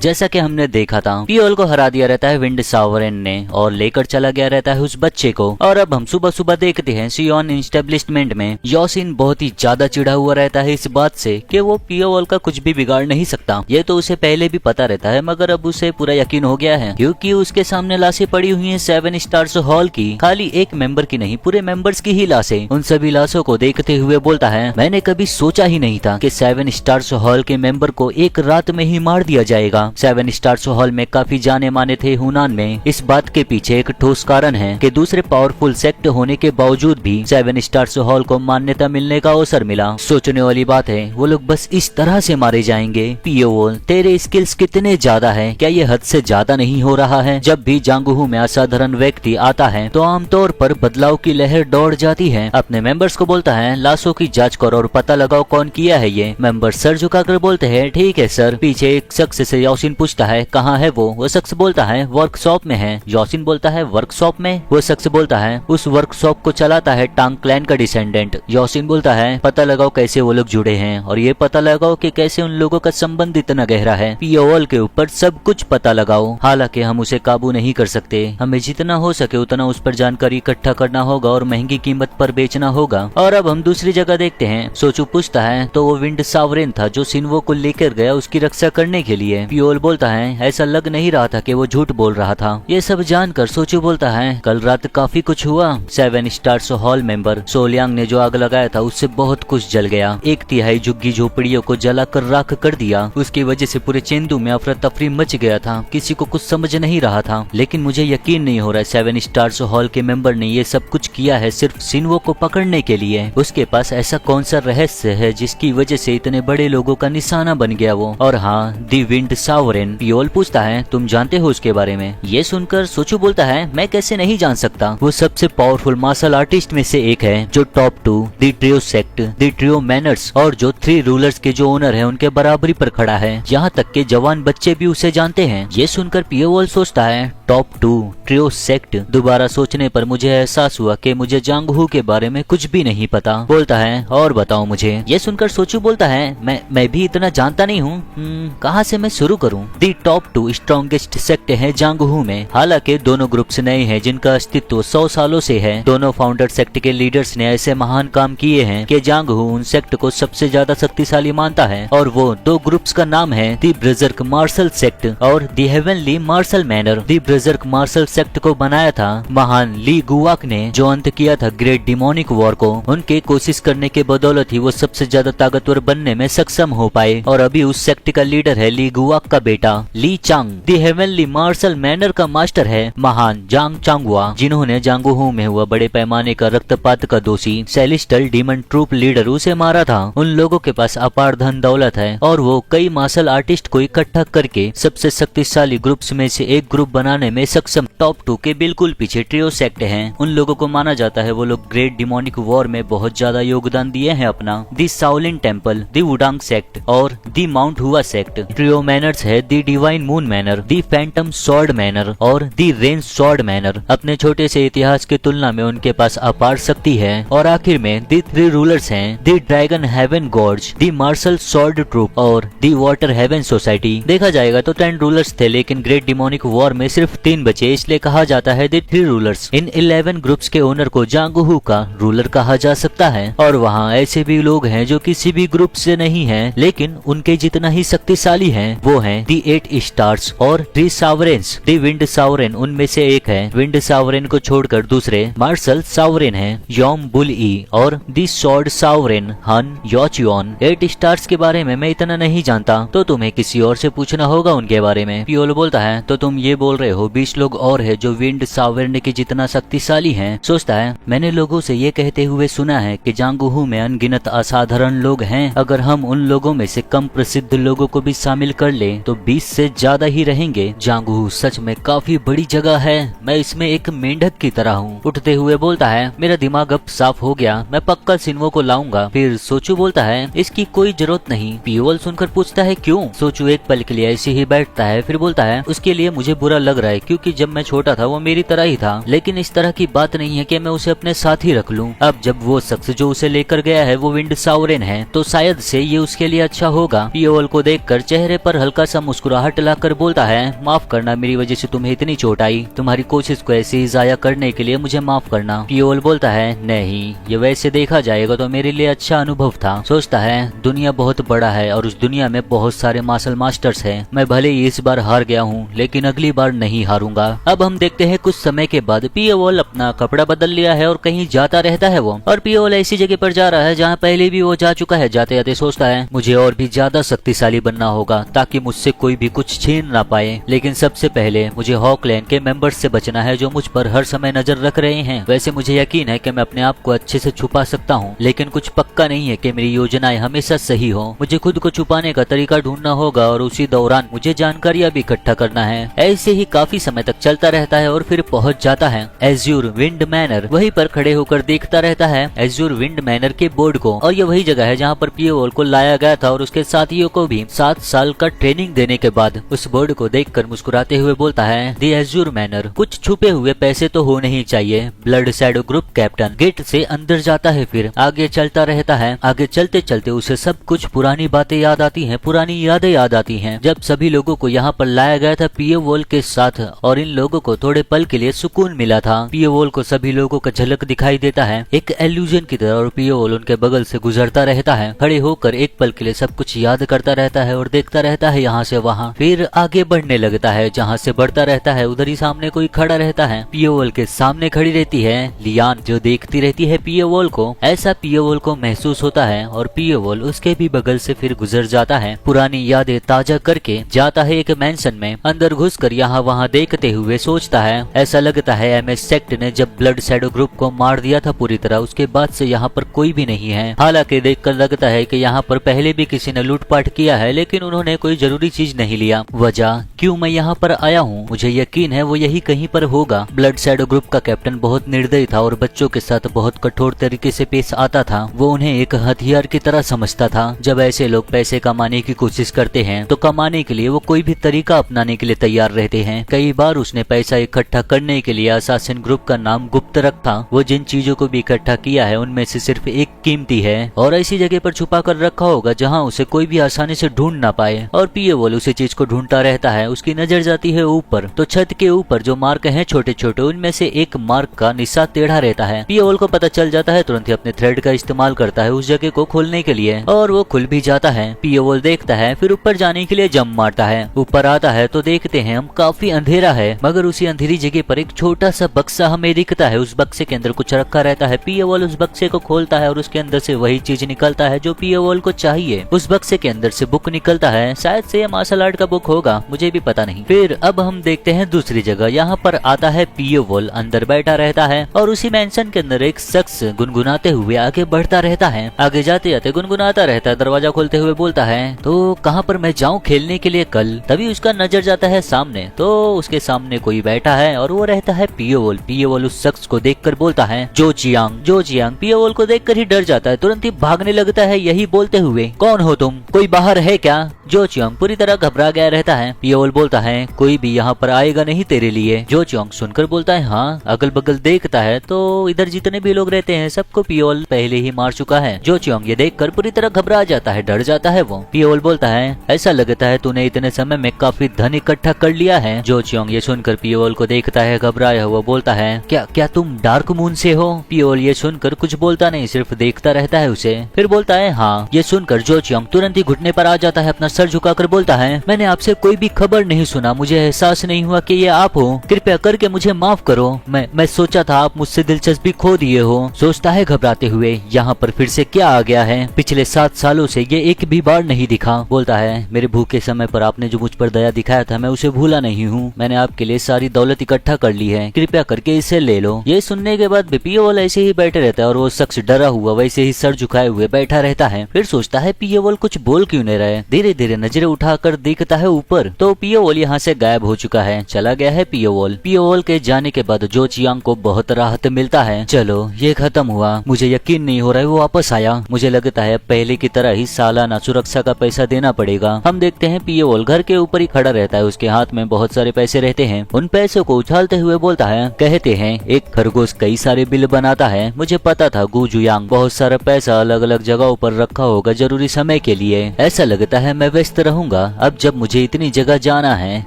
जैसा कि हमने देखा था पियोल को हरा दिया रहता है विंड सावरेन ने और लेकर चला गया रहता है उस बच्चे को। और अब हम सुबह सुबह देखते हैं सियोन एस्टेब्लिशमेंट में योसिन बहुत ही ज्यादा चिढ़ा हुआ रहता है इस बात से कि वो पियोल का कुछ भी बिगाड़ नहीं सकता। ये तो उसे पहले भी पता रहता है, मगर अब उसे पूरा यकीन हो गया है क्योंकि उसके सामने लाशें पड़ी हुई हैं 7 स्टार्स हॉल की। खाली एक मेंबर की नहीं, पूरे मेंबर्स की ही लाशें। उन सभी लाशों को देखते हुए बोलता है, मैंने कभी सोचा ही नहीं था कि 7 स्टार्स हॉल के मेंबर को एक रात में ही मार दिया जाएगा। 7 स्टार्स हॉल में काफी जाने माने थे हुनान में। इस बात के पीछे एक ठोस कारण है कि दूसरे पावरफुल सेक्ट होने के बावजूद भी 7 स्टार्स हॉल को मान्यता मिलने का अवसर मिला। सोचने वाली बात है, वो लोग बस इस तरह से मारे जाएंगे। पियोल, तेरे स्किल्स कितने ज्यादा है, क्या ये हद से ज्यादा नहीं हो रहा है? जब भी जांगहू में असाधारण व्यक्ति आता है तो आमतौर पर बदलाव की लहर दौड़ जाती है। अपने मेंबर्स को बोलता है, लाशों की जांच करो और पता लगाओ कौन किया है ये। मेंबर सर झुकाकर बोलते हैं, ठीक है सर। पीछे एक शख्स से योसिन पूछता है, कहाँ है वो शख्स बोलता है, वर्कशॉप में है। योसिन बोलता है, वर्कशॉप में? वो शख्स बोलता है, उस वर्कशॉप को चलाता है टांग क्लैन का डिसेंडेंट। योसिन बोलता है, पता लगाओ कैसे वो लोग जुड़े हैं और ये पता लगाओ कि कैसे उन लोगों का संबंध इतना गहरा है। पियोल के ऊपर सब कुछ पता लगाओ। हालांकि हम उसे काबू नहीं कर सकते, हमें जितना हो सके उतना उस पर जानकारी इकट्ठा करना होगा और महंगी कीमत पर बेचना होगा। और अब हम दूसरी जगह देखते हैं। सोचू पूछता है, तो वो विंड सावरेन था जो सिन्वो को लेकर गया उसकी रक्षा करने के लिए। पियोल बोलता है, ऐसा लग नहीं रहा था कि वो झूठ बोल रहा था। ये सब जानकर सोचू बोलता है, कल रात काफी कुछ हुआ। 7 स्टार्स हॉल मेंबर सोलियांग ने जो आग लगाया था उससे बहुत कुछ जल गया। 1/3 झुग्गी झोपड़ियों को जलाकर राख कर दिया। उसकी वजह से पूरे चेंदू में अफरा तफरी मच गया था। किसी को कुछ समझ नहीं रहा था, लेकिन मुझे यकीन नहीं हो रहा है 7 स्टार्स हॉल के मेंबर ने ये सब कुछ किया है सिर्फ सिन्वो को पकड़ने के लिए। उसके पास ऐसा कौन सा रहस्य है जिसकी वजह से इतने बड़े लोगों का निशाना बन गया वो? और हाँ, दी विंड सावरेन। पियोल पूछता है, तुम जानते हो उसके बारे में? ये सुनकर सोचू बोलता है, मैं कैसे नहीं जान सकता। वो सबसे पावरफुल मार्शल आर्टिस्ट में से एक है जो टॉप 2 दी ट्रियो सेक्ट, दी ट्रियो मैनर्स और जो 3 रूलर्स के जो ओनर है उनके बराबरी पर खड़ा है। यहाँ तक के जवान बच्चे भी उसे जानते हैं। ये सुनकर पियोल सोचता है, टॉप 2 ट्रियो सेक्ट। दोबारा सोचने पर मुझे एहसास हुआ कि मुझे जांगहू के बारे में कुछ भी नहीं पता। बोलता है, और बताओ मुझे। ये सुनकर सोचू बोलता है, मैं भी इतना जानता नहीं हूँ। कहाँ से मैं शुरू करूँ? दी टॉप 2 स्ट्रॉन्गेस्ट सेक्ट है जांगहू में। हालांकि दोनों ग्रुप्स नए हैं जिनका अस्तित्व 100 सालों से है। दोनों फाउंडर सेक्ट के लीडर्स ने ऐसे महान काम किए हैं कि जांगहू उन सेक्ट को सबसे ज्यादा शक्तिशाली मानता है। और वो 2 ग्रुप्स का नाम है दी ब्रजर्क मार्शल सेक्ट और दी हेवनली मार्शल मैनर। दी ब्रजर्क मार्शल सेक्ट को बनाया था महान ली गुआक ने, जो अंत किया था ग्रेट डिमोनिक वॉर को। उनके कोशिश करने के बदौलत ही वो सबसे ज्यादा ताकतवर बनने में सक्षम हो पाए। और अभी उस सेक्ट का लीडर है ली गुआक का बेटा ली चांग। दी हेवनली मार्शल मैनर का मास्टर है महान जांग चांगवा, जिन्होंने जांगहू में हुआ बड़े पैमाने का रक्तपात का दोषी सेलिस्टल डीमन ट्रूप लीडर उसे मारा था। उन लोगों के पास अपार धन दौलत है और वो कई मार्शल आर्टिस्ट को इकट्ठा करके सबसे शक्तिशाली ग्रुप्स में से एक ग्रुप बनाने में सक्षम। टॉप 2 के बिल्कुल पीछे ट्रियो सेक्ट हैं। उन लोगों को माना जाता है वो लोग ग्रेट डिमोनिक वॉर में बहुत ज्यादा योगदान दिए हैं अपना। दी साउलिन टेम्पल, दी वुडांग सेक्ट और दी माउंट हुआ सेक्ट। ट्रियो मैनर्स है दी डिवाइन मून मैनर, दी फैंटम सॉर्ड मैनर और दी रेन सॉर्ड मैनर। अपने छोटे से इतिहास की तुलना में उनके पास अपार शक्ति है। और आखिर में दी 3 रूलर्स हैं दी ड्रैगन हेवन गॉर्ज, दी मार्शल सॉर्ड ट्रूप और दी वाटर हेवन सोसाइटी। देखा जाएगा तो 10 रूलर्स थे, लेकिन ग्रेट डिमोनिक वॉर में सिर्फ 3 बचे, इसलिए कहा जाता है दी 3 रूलर्स। इन 11 ग्रुप्स के ओनर को जांगहू का रूलर कहा जा सकता है। और वहाँ ऐसे भी लोग हैं जो किसी भी ग्रुप से नहीं हैं, लेकिन उनके जितना ही शक्तिशाली हैं। वो हैं दी 8 स्टार्स और 3 सावरेन्स। दी विंड सावरेन उनमें से एक है। विंड सावरेन को छोड़कर दूसरे मार्शल सावरेन हैं योम बुल ई और दी सॉर्ड सावरेन हन योचियोन। 8 स्टार्स के बारे में मैं इतना नहीं जानता, तो तुम्हें किसी और से पूछना होगा उनके बारे में। पियोल बोलता है, तो तुम ये बोल रहे हो 20 लोग और है जो विंड सावरेन के जितना शक्तिशाली हैं? सोचता है, मैंने लोगों से ये कहते हुए सुना है कि जांगहू में अनगिनत असाधारण लोग हैं। अगर हम उन लोगों में से कम प्रसिद्ध लोगों को भी शामिल कर ले तो 20 से ज्यादा ही रहेंगे। जांगहू सच में काफी बड़ी जगह है। मैं इसमें एक मेंढक की तरह हूँ। उठते हुए बोलता है, मेरा दिमाग अब साफ हो गया, मैं पक्का सिन्वो को लाऊंगा। फिर सोचू बोलता है, इसकी कोई जरूरत नहीं। पियोल सुनकर पूछता है, क्यों? सोचू एक पल के लिए ऐसे ही बैठता है, फिर बोलता है, उसके लिए मुझे बुरा लग रहा है क्योंकि जब मैं छोटा था वो मेरी तरह ही था, लेकिन इस तरह की बात नहीं है कि मैं उसे अपने साथ ही रख लूं। अब जब वो शख्स जो उसे लेकर गया है वो विंड सावरेन है, तो शायद से ये उसके लिए अच्छा होगा। पियोल को देखकर चेहरे पर हल्का सा मुस्कुराहट लाकर बोलता है, माफ करना, मेरी वजह से तुम्हें इतनी चोट आई। तुम्हारी कोशिश को ऐसे ही जाया करने के लिए मुझे माफ करना। पियोल बोलता है, नहीं, ये वैसे देखा जाएगा तो मेरे लिए अच्छा अनुभव था। सोचता है दुनिया बहुत बड़ा है और उस दुनिया में बहुत सारे मार्शल मास्टर्स हैं। मैं भले ही इस बार हार गया हूँ लेकिन अगली बार नहीं हारूंगा। अब हम देखते हैं कुछ समय के बाद पियोल अपना कपड़ा बदल लिया है और कहीं जाता रहता है वो। और पियोल ऐसी जगह पर जा रहा है जहाँ पहले भी वो जा चुका है। जाते जाते सोचता है मुझे और भी ज्यादा शक्तिशाली बनना होगा ताकि मुझसे कोई भी कुछ छीन ना पाए। लेकिन सबसे पहले मुझे हॉकलैंड के मेंबर्स से बचना है जो मुझ पर हर समय नजर रख रहे हैं। वैसे मुझे यकीन है कि मैं अपने आप को अच्छे से छुपा सकता हूँ, लेकिन कुछ पक्का नहीं है कि मेरी योजनाएं हमेशा सही हो। मुझे खुद को छुपाने का तरीका ढूंढना होगा और उसी दौरान मुझे जानकारियां भी इकट्ठा करना है। ऐसे ही काफी समय तक चलता रहता है और फिर पहुंच जाता है एज्यूर विंड मैनर। वहीं पर खड़े होकर देखता रहता है एज्यूर विंड मैनर के बोर्ड को। और ये वही जगह है जहाँ पर पियोल को लाया गया था और उसके साथियों को भी 7 साल का ट्रेनिंग देने के बाद उस बोर्ड को देखकर मुस्कुराते हुए बोलता है, दी एज्यूर मैनर, कुछ छुपे हुए पैसे तो होने ही चाहिए। Blood shadow group captain gate से अंदर जाता है, फिर आगे चलता रहता है। आगे चलते चलते उसे सब कुछ पुरानी बातें याद आती हैं, पुरानी यादें याद आती हैं जब सभी लोगों को यहाँ पर लाया गया था पियोल के साथ और इन लोगों को थोड़े पल के लिए सुकून मिला था। पियोल को सभी लोगों का झलक दिखाई देता है एक एल्यूजन की तरह और पियोल उनके बगल से गुजरता रहता है। खड़े होकर एक पल के लिए सब कुछ याद करता रहता है और देखता रहता है यहाँ से वहाँ। फिर आगे बढ़ने लगता है, जहाँ से बढ़ता रहता है उधर ही सामने कोई खड़ा रहता है। पियोल के सामने खड़ी रहती है लियान जो देखती रहती है पियोल को। ऐसा पियोल को महसूस होता है और पियोल उसके भी बगल से फिर गुजर जाता है। पुरानी यादें ताजा करके जाता है एक मैंशन में। अंदर घुसकर यहाँ वहाँ देखते हुए सोचता है ऐसा लगता है एमएस सेक्ट ने जब ब्लड शैडो ग्रुप को मार दिया था पूरी तरह, उसके बाद से यहाँ पर कोई भी नहीं है। हालांकि देखकर लगता है कि यहाँ पर पहले भी किसी ने लूटपाट किया है लेकिन उन्होंने कोई जरूरी चीज नहीं लिया। वजह क्यों मैं यहाँ पर आया हूँ मुझे यकीन है वो यही कहीं पर होगा। ब्लड शैडो ग्रुप का कैप्टन बहुत निर्दयी था और बच्चों के साथ बहुत कठोर तरीके से पेश आता था। वो उन्हें एक हथियार की तरह समझता था। जब ऐसे लोग पैसे कमाने की कोशिश करते हैं तो कमाने के लिए वो कोई भी तरीका अपनाने के लिए तैयार रहते हैं। कई बार उसने पैसा इकट्ठा करने के लिए असासिन ग्रुप का नाम गुप्त रखा। वो जिन चीजों को भी इकट्ठा किया है उनमें से सिर्फ एक कीमती है और ऐसी जगह पर छुपा कर रखा होगा जहाँ उसे कोई भी आसानी से ढूंढ ना पाए। और पियोल उसी चीज को ढूंढता रहता है। उसकी नजर जाती है ऊपर तो छत के ऊपर जो मार्क हैं छोटे छोटे, उनमें से एक मार्क का निशान टेढ़ा रहता है। पियोल को पता चल जाता है, तुरंत ही अपने थ्रेड का इस्तेमाल करता है उस जगह को खोलने के लिए और वो खुल भी जाता है। पियोल देखता है, फिर ऊपर जाने के लिए जंप मारता है। ऊपर आता है तो देखते हैं हम काफी अंधेरा है, मगर उसी अंधेरी जगह पर एक छोटा सा बक्सा हमें दिखता है। उस बक्से के अंदर कुछ रखा रहता है। पियोल उस बक्से को खोलता है और उसके अंदर से वही चीज निकलता है जो पियोल को चाहिए। उस बक्से के अंदर से बुक निकलता है, शायद से ये मार्शल आर्ट का बुक होगा, मुझे भी पता नहीं। फिर अब हम देखते हैं दूसरी जगह। यहाँ पर आता है पियोल, अंदर बैठा रहता है और उसी मेंशन के अंदर एक शख्स गुनगुनाते हुए आगे बढ़ता रहता है। आगे जाते जाते गुनगुनाता रहता है, दरवाजा खोलते हुए बोलता है, तो कहाँ पर मैं जाऊँ खेलने के लिए कल। तभी उसका नजर जाता है सामने, तो उसके सामने कोई बैठा है और वो रहता है पियोल। पियोल उस शख्स को देखकर बोलता है, जो चियांग, जो चियांग। पियोल को देखकर ही डर जाता है, तुरंत ही भागने लगता है यही बोलते हुए, कौन हो तुम, कोई बाहर है क्या। जो चियांग पूरी तरह घबरा गया रहता है। पियोल बोलता है, कोई भी यहाँ पर आएगा नहीं तेरे लिए। जो चियांग सुनकर बोलता है, हाँ। अगल बगल देखता है तो इधर जितने भी लोग रहते हैं सबको पियोल पहले ही मार चुका है। जो चियांग ये देखकर पूरी तरह घबरा जाता है, डर जाता है वो। पियोल बोलता है, ऐसा लगता है तूने इतने समय में काफी धन इकट्ठा कर लिया है। जो चियांग ये सुनकर पियोल को देखता है, घबराया हुआ बोलता है, क्या तुम डार्क मून से हो। पियोल ये सुनकर कुछ बोलता नहीं, सिर्फ देखता रहता है उसे। फिर बोलता है, हाँ। ये सुनकर जो चियांग तुरंत ही घुटने पर आ जाता है, अपना सर झुकाकर बोलता है, मैंने आपसे कोई भी खबर नहीं सुना, मुझे एहसास नहीं हुआ कि ये आप हो, कृपया करके मुझे माफ करो। मैं सोचा था आप मुझसे दिलचस्पी खो दिए हो। सोचता है घबराते हुए, यहाँ पर फिर से क्या आ गया है, पिछले 7 सालों से ये एक भी बार नहीं दिखा। बोलता है, मेरे भूखे समय पर आपने जो मुझ पर दया दिखाया था मैं उसे भूला नहीं हूँ। मैंने आपके लिए सारी दौलत इकट्ठा कर ली है, कृपया करके इसे ले लो। ये सुनने के बाद पियोल ऐसे ही बैठे रहता है और वो शख्स डरा हुआ वैसे ही सर झुकाए हुए बैठा रहता है। फिर सोचता है पियोल कुछ बोल क्यों नहीं रहे। धीरे धीरे नजरें उठाकर देखता है ऊपर तो पियोल यहाँ से गायब हो चुका है, चला गया है पियोल। पियोल के जाने के बाद जो चियांग को बहुत राहत मिलता है। चलो ये खत्म हुआ, मुझे यकीन नहीं हो रहा है वो वापस आया। मुझे लगता है पहले की तरह ही सालाना सुरक्षा का पैसा देना पड़ेगा। हम देखते हैं पियोल घर के ऊपर ही खड़ा रहता है, उसके हाथ में बहुत सारे पैसे रहते हैं। उन पैसों को उछालते हुए बोलता है, कहते हैं एक खरगोश कई सारे बिल बनाता है। मुझे पता था गु जुयांग बहुत सारा पैसा अलग अलग जगहों पर रखा होगा जरूरी समय के लिए। ऐसा लगता है मैं व्यस्त रहूंगा अब जब मुझे इतनी जगह जाना है।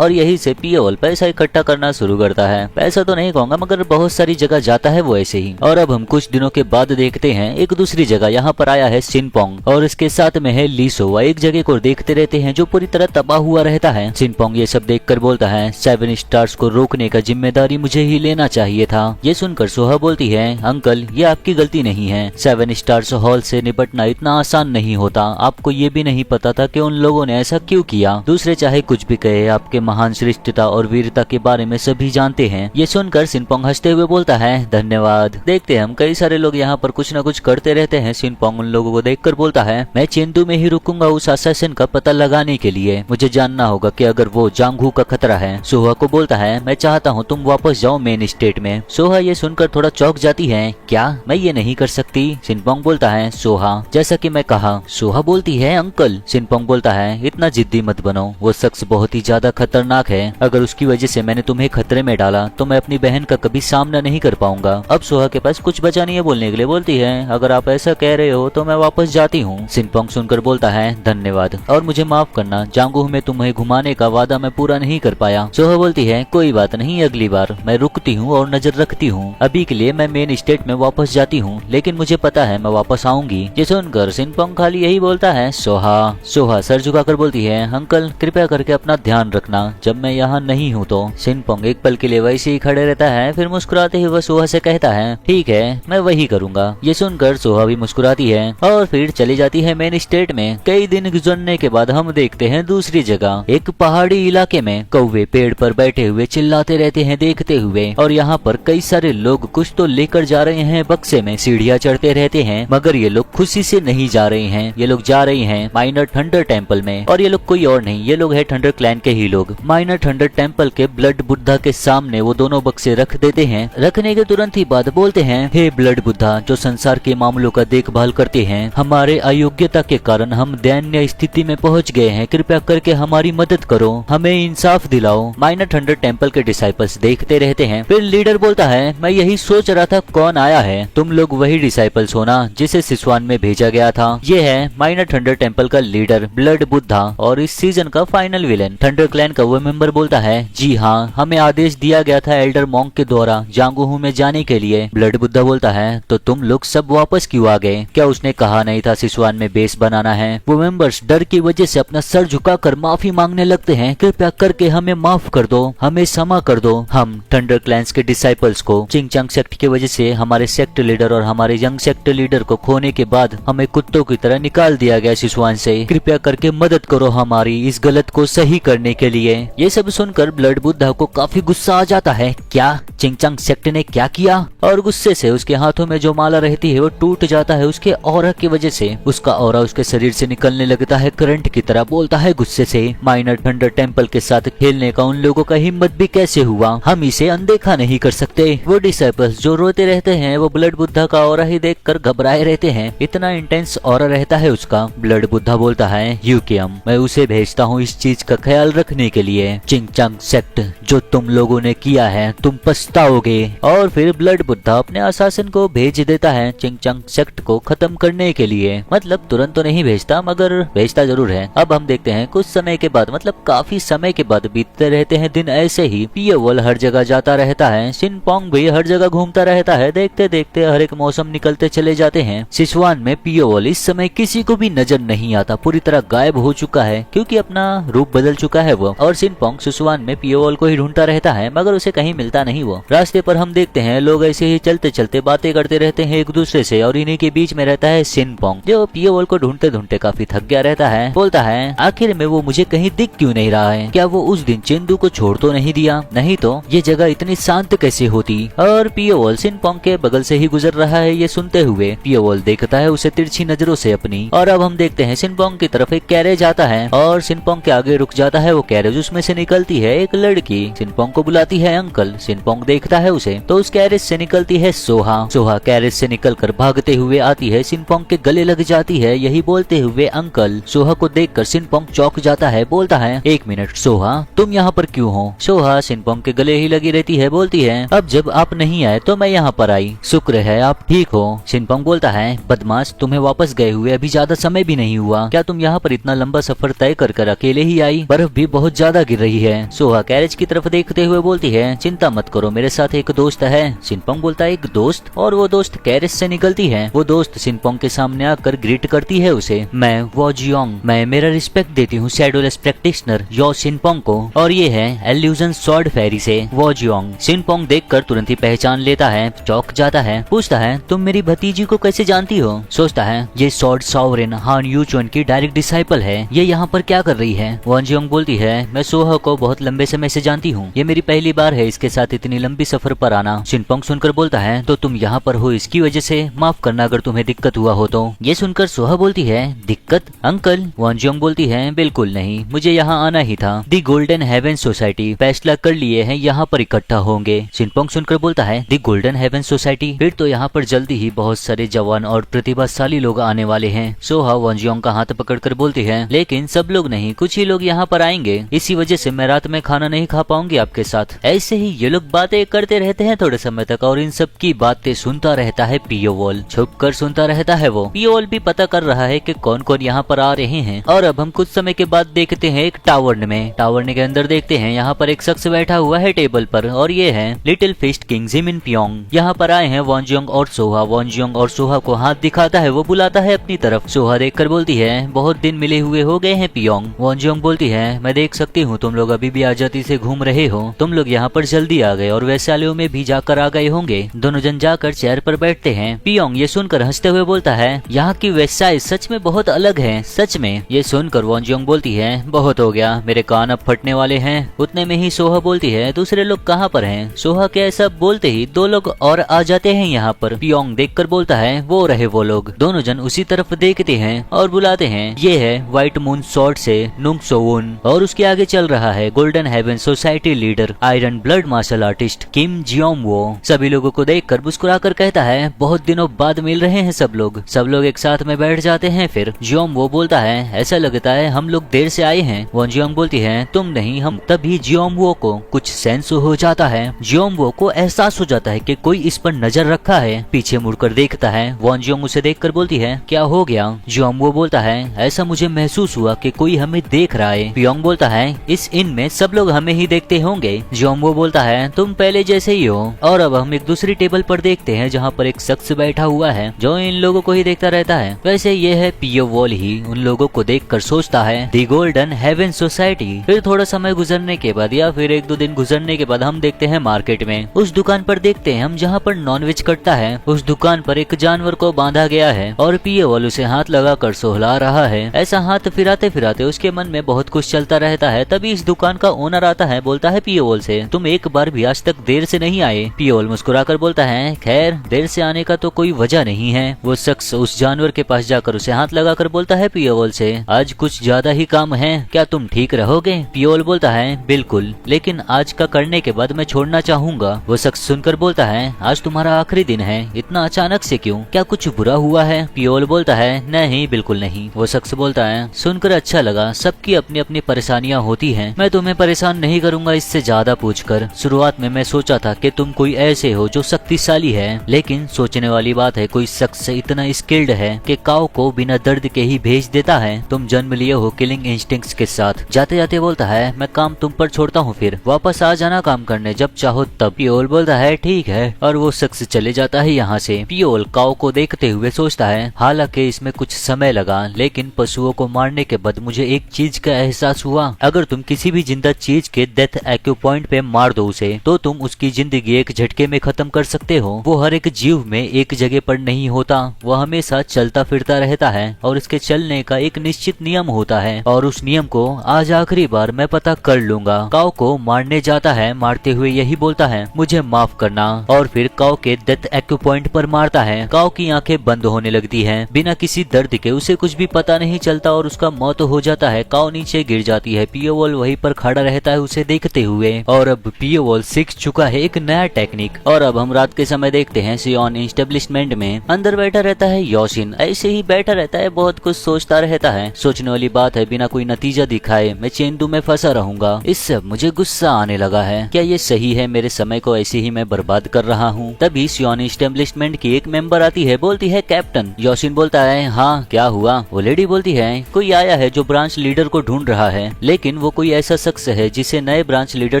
और यही से पियोल पैसा इकट्ठा करना शुरू करता है। पैसा तो नहीं कहूंगा मगर बहुत सारी जगह जाता है वो ऐसे ही। और अब हम कुछ दिनों के बाद देखते हैं एक दूसरी जगह यहाँ पर आया है सिनपोंग और इसके साथ में है लीसो। वह एक जगह को देखते रहते हैं जो पूरी तरह तबाह हुआ रहता है। सिनपोंग ये सब देखकर बोलता है 7 स्टार्स को रोकने का जिम्मेदारी मुझे ही लेना चाहिए था। ये सुनकर सोहा बोलती है अंकल ये आपकी गलती नहीं है। 7 स्टार्स हॉल से निपटना इतना आसान नहीं होता। आपको ये भी नहीं पता था कि उन लोगों ने ऐसा क्यों किया। दूसरे चाहे कुछ भी कहे आपके महान श्रेष्ठता और वीरता के बारे में सभी जानते हैं। ये सुनकर सिनपोंग हंसते हुए बोलता है धन्यवाद। देखते हैं हम कई सारे लोग यहाँ पर कुछ न कुछ करते रहते हैं। सिनपोंग उन लोगों को देखकर बोलता है मैं चेंदू में ही रुकूंगा उस असैसिन का पता लगाने के लिए। मुझे जानना होगा कि अगर वो जांगहू का खतरा है। सोहा को बोलता है मैं चाहता हूँ तुम वापस जाओ मेन स्टेट में। सोहा ये सुनकर थोड़ा चौंक जाती है क्या मैं ये नहीं कर सकती। सिनपोंग बोलता है सोहा जैसा कि मैं कहा। सोहा बोलती है अंकल। सिनपोंग बोलता है इतना जिद्दी मत बनो। वो शख्स बहुत ही ज्यादा खतरनाक है। अगर उसकी वजह से मैंने तुम्हें खतरे में डाला तो मैं अपनी बहन का कभी सामना नहीं कर पाऊंगा। अब सोहा के पास कुछ बचा नहीं है बोलने के लिए। बोलती है अगर आप ऐसा कह रहे हो तो मैं वापस जाती हूँ। सिनपोंग सुनकर बोलता है धन्यवाद और मुझे माफ करना जांगहू में तुम्हें घुमाने का वादा मैं पूरा नहीं कर पाया। सोहा बोलती है कोई बात नहीं अगली बार मैं रुकती हूँ और नजर रखती हूँ। अभी के लिए मैं मेन स्टेट में वापस जाती हूँ लेकिन मुझे पता है मैं वापस आऊंगी। ये सुनकर सिनपोंग खाली यही बोलता है सोहा। सोहा सर झुकाकर बोलती है अंकल कृपया करके अपना ध्यान रखना जब मैं यहाँ नहीं हूँ तो। सिनपोंग एक पल के लिए वैसे ही खड़े रहता है फिर मुस्कुराते हुए सोहा से कहता है ठीक है मैं वही करूँगा। ये सुनकर सोहा भी मुस्कुराती है और फिर चली जाती है मेन स्टेट में। कई दिन गुजरने के बाद हम देखते हैं दूसरी जगह एक पहाड़ी इलाके में कौवे पेड़ पर बैठे हुए चिल्लाते रहते हैं देखते हुए। और यहाँ पर कई सारे लोग कुछ तो लेकर जा रहे हैं बक्से में। सीढ़ियाँ चढ़ते रहते हैं मगर ये लोग खुशी से नहीं जा रहे हैं। ये लोग जा रहे हैं माइनर थंडर टेम्पल में। और ये लोग कोई और नहीं ये लोग है थंडर क्लैन के ही लोग। माइनर थंडर टेम्पल के ब्लड बुद्धा के सामने वो दोनों बक्से रख देते हैं। रखने के तुरंत ही बाद बोलते हैं हे ब्लड बुद्धा जो संसार के मामलों का देखभाल करते हैं हमारे अयोग्यता के कारण हम दयनीय स्थिति में पहुंच गए हैं। कृपया करके हमारी मदद करो हमें इंसाफ दिलाओ। माइनर थंडर टेम्पल के डिसाइपल्स देखते रहते हैं। फिर लीडर बोलता है मैं यही सोच रहा था कौन आया है। तुम लोग वही डिसाइपल्स हो ना जिसे सिसवान में भेजा गया था। ये है माइनर थंडर टेम्पल का लीडर ब्लड बुद्धा और इस सीजन का फाइनल विलेन। थंडर क्लैन का वो मेंबर बोलता है जी हाँ हमें आदेश दिया गया था एल्डर मॉन्क के द्वारा जांगहू में जाने के लिए। ब्लड बुद्धा बोलता है तो तुम लोग सब वापस क्यों आ गए। क्या उसने कहा नहीं था सिसवान में बेस बनाना है। वो मेंबर्स डर की वजह से अपना सर झुकाकर माफी मांगने लगते हैं। कृपया करके हमें माफ कर दो हमें क्षमा कर दो। हम थंडर क्लैंस के डिसाइपल्स को चिंगचांग सेक्ट की वजह से हमारे सेक्ट लीडर और हमारे यंग सेक्ट लीडर को खोने के बाद हमें कुत्तों की तरह निकाल दिया गया सिसवान से। कृपया करके मदद करो हमारी इस गलत को सही करने के लिए। ये सब सुनकर ब्लड बुद्धा को काफी गुस्सा आ जाता है। क्या चिंगचांग सेक्ट ने क्या किया। और गुस्से से उसके हाथों में जो माला रहती है वो टूट जाता है उसके ऑरा की वजह से। उसका ऑरा उसके शरीर से निकलने लगता है करंट की तरह। बोलता है गुस्से से माइनर थंडर टेम्पल के साथ खेलने का उन लोगों का हिम्मत भी कैसे हुआ। हम इसे अनदेखा नहीं कर सकते। वो डिसाइपल्स जो रोते रहते हैं वो ब्लड बुद्धा का ऑरा ही देखकर घबराए रहते हैं। इतना इंटेंस ऑरा रहता है उसका। ब्लड बुद्धा बोलता है यूकियम मैं उसे भेजता हूँ इस चीज का ख्याल रखने के लिए। चिंगचांग सेक्ट जो तुम लोगों ने किया है तुम पछताओगे। और फिर ब्लड बुद्धा अपने असासिन को भेज देता है चिंगचांग सेक्ट को खत्म करने के लिए। मतलब तुरंत तो नहीं भेजता मगर भेजता जरूर है। अब हम देखते हैं कुछ समय के बाद मतलब काफी समय के बाद बीतते रहते हैं दिन। ऐसे ही पियोवल हर जगह जाता रहता है। सिनपोंग भी हर जगह घूमता रहता है। देखते देखते हर एक मौसम निकलते चले जाते हैं। सिसवान में पियोवल इस समय किसी को भी नजर नहीं आता। पूरी तरह गायब हो चुका है क्योंकि अपना रूप बदल चुका है वो। और सिनपोंग सिसवान में पियोवल को ही ढूंढता रहता है मगर उसे कहीं मिलता नहीं वो। रास्ते पर हम देखते हैं लोग ऐसे ही चलते चलते बातें करते रहते हैं एक दूसरे से। और इन्हीं के बीच में रहता है सिनपोंग जो पियोवल को ढूंढते ढूंढते काफी थक गया रहता है। बोलता है आखिर में वो मुझे कहीं दिख क्यों नहीं रहा है। क्या वो उस दिन चेंदू को छोड़ तो नहीं दिया। नहीं तो ये जगह इतनी शांत कैसे होती। और पियोवल सिनपोंग के बगल से ही गुजर रहा है। ये सुनते हुए पियोवल देखता है उसे तिरछी नजरों से अपनी। और अब हम देखते हैं सिनपोंग की तरफ एक कैरेज आता है और सिनपोंग के आगे रुक जाता है वो कैरेज। उसमें से निकलती है एक लड़की। सिनपोंग को बुलाती है अंकल। सिनपोंग देखता है उसे तो उस कैरेज से निकलती है सोहा। सोहा कैरेज से निकलकर भागते हुए आती है सिनपोंग के गले लग जाती है यही बोलते हुए अंकल। सोहा को देखकर सिनपोंग चौंक जाता है। बोलता है एक मिनट सोहा तुम यहाँ पर क्यों हो। सोहा सिनपोंग के गले ही लगी रहती है। बोलती है अब जब आप नहीं आए तो मैं यहाँ पर आई। शुक्र है आप ठीक हो। सिनपोंग बोलता है बदमाश तुम्हें वापस गए हुए अभी ज्यादा समय भी नहीं हुआ। क्या तुम यहाँ पर इतना लंबा सफर तय कर अकेले ही आई, बर्फ भी बहुत ज्यादा गिर रही है। सोहा कैरेज की तरफ देखते हुए बोलती है, चिंता मत करो, मेरे साथ एक दोस्त है। सिनपोंग बोलता है, एक दोस्त? और वो दोस्त कैरेज से निकलती है। वो दोस्त सिनपोंग के सामने आकर ग्रीट करती है उसे, मैं वो जियोंग, मैं मेरा रिस्पेक्ट देती हूँ शैडोलेस प्रैक्टिशनर यो सिनपोंग को, और ये है एल्यूजन स्वॉर्ड फेरी से वो जियोंग। सिनपोंग देखकर तुरंत ही पहचान लेता है, चौंक जाता है, पूछता है, तुम मेरी भतीजी को कैसे जानती हो? सोचता है ये स्वॉर्ड सॉवरेन हान यूचुन की डायरेक्ट डिसाइपल है, ये यहाँ पर क्या कर रही है? वो जियोंग बोलती है, मैं सोहा को बहुत लंबे समय से जानती हूँ, ये मेरी पहली बार है इसके साथ इतनी लंबी सफर पर आना। सिनपोंग सुनकर बोलता है, तो तुम यहाँ पर हो इसकी वजह से, माफ करना अगर तुम्हें दिक्कत हुआ हो तो। ये सुनकर सोहा बोलती है, दिक्कत अंकल? वन जियोंग बोलती है, बिल्कुल नहीं, मुझे यहाँ आना ही था। दी गोल्डन हेवन सोसाइटी फैसला कर लिए हैं यहाँ पर इकट्ठा होंगे। सिनपोंग सुनकर बोलता है, दी गोल्डन हेवन सोसाइटी, फिर तो यहाँ पर जल्दी ही बहुत सारे जवान और प्रतिभाशाली लोग आने वाले हैं। सोहा वन जियोंग का हाथ पकड़कर बोलती है, लेकिन सब लोग नहीं, कुछ ही लोग यहाँ पर आएंगे, इसी वजह से मैं रात में खाना नहीं खा पाऊंगी आपके साथ। ऐसे ही ये लोग बातें करते रहते हैं थोड़े समय तक, और इन सब की बातें सुनता रहता है पियोवॉल, छुप कर सुनता रहता है। वो पियोवॉल भी पता कर रहा है कि कौन कौन यहाँ पर आ रहे हैं। और अब हम कुछ समय के बाद देखते हैं एक टावर्न में। टावर्न के अंदर देखते हैं यहाँ पर एक शख्स बैठा हुआ है टेबल पर, और ये है little fist king Jimin Piyong. यहाँ पर आए हैं वन जियोंग और सोहा। वन जियोंग और सोहा को हाथ दिखाता है, वो बुलाता है अपनी तरफ। सोहा देखकर बोलती है, बहुत दिन मिले हुए हो गए हैं पियोंग। वन जियोंग बोलती है, मैं देख सकती हूँ तुम लोग अभी भी आजादी से घूम रहे हो, तुम लोग यहाँ पर जल्दी आ गए और वैशालियों में भी जाकर आ गए होंगे। दोनों जन जाकर चेयर पर बैठते हैं। पियोंग ये सुनकर हंसते हुए बोलता है, यहाँ की वेबसाइट सच में बहुत अलग है, सच में। ये सुनकर वन जियोंग बोलती है, बहुत हो गया, मेरे कान अब फटने वाले हैं। उतने में ही सोहा बोलती है, दूसरे लोग कहाँ पर हैं? सोहा के ऐसा बोलते ही दो लोग और आ जाते हैं यहाँ पर। पियोंग देखकर बोलता है, वो रहे वो लोग। दोनों जन उसी तरफ देखते हैं और बुलाते हैं, ये है व्हाइट मून स्वॉर्ड से नुंग सोवुन, और उसके आगे चल रहा है golden heaven society leader iron blood martial artist Kim Jeong वो। सभी लोगों को देखकर मुस्कुराकर कहता है, बहुत दिनों बाद मिल रहे हैं सब लोग। सब लोग एक साथ में बैठ जाते हैं। फिर जियोंग वो बोलता है, ऐसा लगता है हम लोग देर से आए हैं। वन जियोंग बोलती है, तुम नहीं हम। तभी जियोंग वो को कुछ सेंस हो जाता है। जियोंग वो को एहसास हो जाता है कि कोई इस पर नजर रखा है। पीछे मुड़कर देखता है। वन जियोंग उसे देखकर बोलती है, क्या हो गया? जियोंग वो बोलता है, ऐसा मुझे महसूस हुआ कि कोई हमें देख रहा है। पियोंग बोलता है, इस इन में सब लोग हमें ही देखते होंगे। जियोंग वो बोलता है, तुम पहले जैसे ही हो। और अब हम एक दूसरी टेबल पर देखते हैं जहाँ पर एक शख्स बैठा हुआ है जो इन लोगों को ही देखता रहता है। वैसे ये है पियोवॉल ही उन लोगों को देखकर सोचता है, दी गोल्डन हेवन सोसाइटी। फिर थोड़ा समय गुजरने के बाद या फिर एक दो दिन गुजरने के बाद हम देखते हैं मार्केट में। उस दुकान पर देखते हैं हम जहाँ पर नॉनवेज कटता है। उस दुकान पर एक जानवर को बांधा गया है और पियोवॉल उसे हाथ लगाकर सोहला रहा है। ऐसा हाथ फिराते फिराते उसके मन में बहुत कुछ चलता रहता है। तभी इस दुकान का ओनर आता है, बोलता है पियोवॉल से, तुम एक बार भी आज तक देर से नहीं आए। पियोवॉल मुस्कुराकर बोलता है, खैर देर से आने का तो कोई वजह नहीं है। वो शख्स उस जानवर के पास जाकर उसे हाथ लगाकर बोलता है पियोवॉल से, आज कुछ ज्यादा ही काम है, क्या तुम ठीक रहोगे? पियोवॉल बोलता है, बिल्कुल, लेकिन आज का करने के बाद मैं छोड़ना चाहूंगा। वो शख्स सुनकर बोलता है, आज तुम्हारा आखिरी दिन है, इतना अचानक से क्यों? क्या कुछ बुरा हुआ है? पियोवॉल बोलता है, नहीं बिल्कुल नहीं। वो शख्स बोलता है, सुनकर अच्छा लगा, सबकी अपनी अपनी परेशानियाँ होती हैं, मैं तुम्हें परेशान नहीं करूंगा इससे ज्यादा पूछकर। शुरुआत में मैं सोचा था कि तुम कोई ऐसे हो जो शक्तिशाली है, लेकिन सोचने वाली बात है कोई शख्स इतना स्किल्ड है कि काऊ को बिना दर्द के ही भेज देता है। तुम जन्म लिए हो किलिंग इंस्टिंक्ट्स के साथ। जाते जाते बोलता है, मैं काम तुम पर छोड़ता हूँ, फिर वापस आ जाना काम करने जब चाहो तब। पियोवॉल बोलता है, ठीक है, और वो शख्स चले जाता है यहाँ से। पियोवॉल काऊ को देखते हुए सोचता है, हालांकि इसमें कुछ समय लगा, लेकिन पशुओं को मारने के बाद मुझे एक चीज का एहसास हुआ, अगर तुम किसी भी जिंदा चीज के डेथ एक्यू पॉइंट पे मार दो उसे, तो तुम उसकी जिंदगी एक झटके में खत्म कर सकते हो। वो हर एक जीव में एक जगह पर नहीं होता, वो हमेशा चलता फिरता रहता है और इसके चलने का एक निश्चित नियम होता है, और उस नियम को आज आखिरी बार मैं पता कर लूंगा। काऊ को मारने जाता है, मारते हुए यही बोलता है, मुझे माफ करना, और फिर काऊ के डेथ एक्यू पॉइंट पर मारता है। काऊ की आंखें बंद होने लगती हैं, बिना किसी दर्द के, उसे कुछ भी पता नहीं चलता और उसका मौत हो जाता है। काऊ नीचे गिर जाती है। पियोवॉल वहीं पर खड़ा रहता है उसे देखते हुए, और अब पियोवॉल सीख चुका है एक नया टेक्निक। और अब हम रात के समय देखते हैं सियोन एस्टेब्लिशमेंट में अंदर बैठा रहता है योशिन। ऐसे ही बैठा रहता है, बहुत कुछ सोचता रहता है। सोचने वाली बात है, बिना कोई नतीजा दिखाए मैं चेंदू में फंसा रहूंगा। इससे मुझे गुस्सा आने लगा है, क्या ये सही है? मेरे समय को ऐसे ही मैं बर्बाद कर रहा हूँ। तभी सियोन एस्टेब्लिशमेंट की एक मेंबर आती है, बोलती है, कैप्टन। योशिन बोलता है, हाँ क्या हुआ? वो लेडी बोलती है, है कोई आया है जो ब्रांच लीडर को ढूंढ रहा है, लेकिन वो कोई ऐसा शख्स है जिसे नए ब्रांच लीडर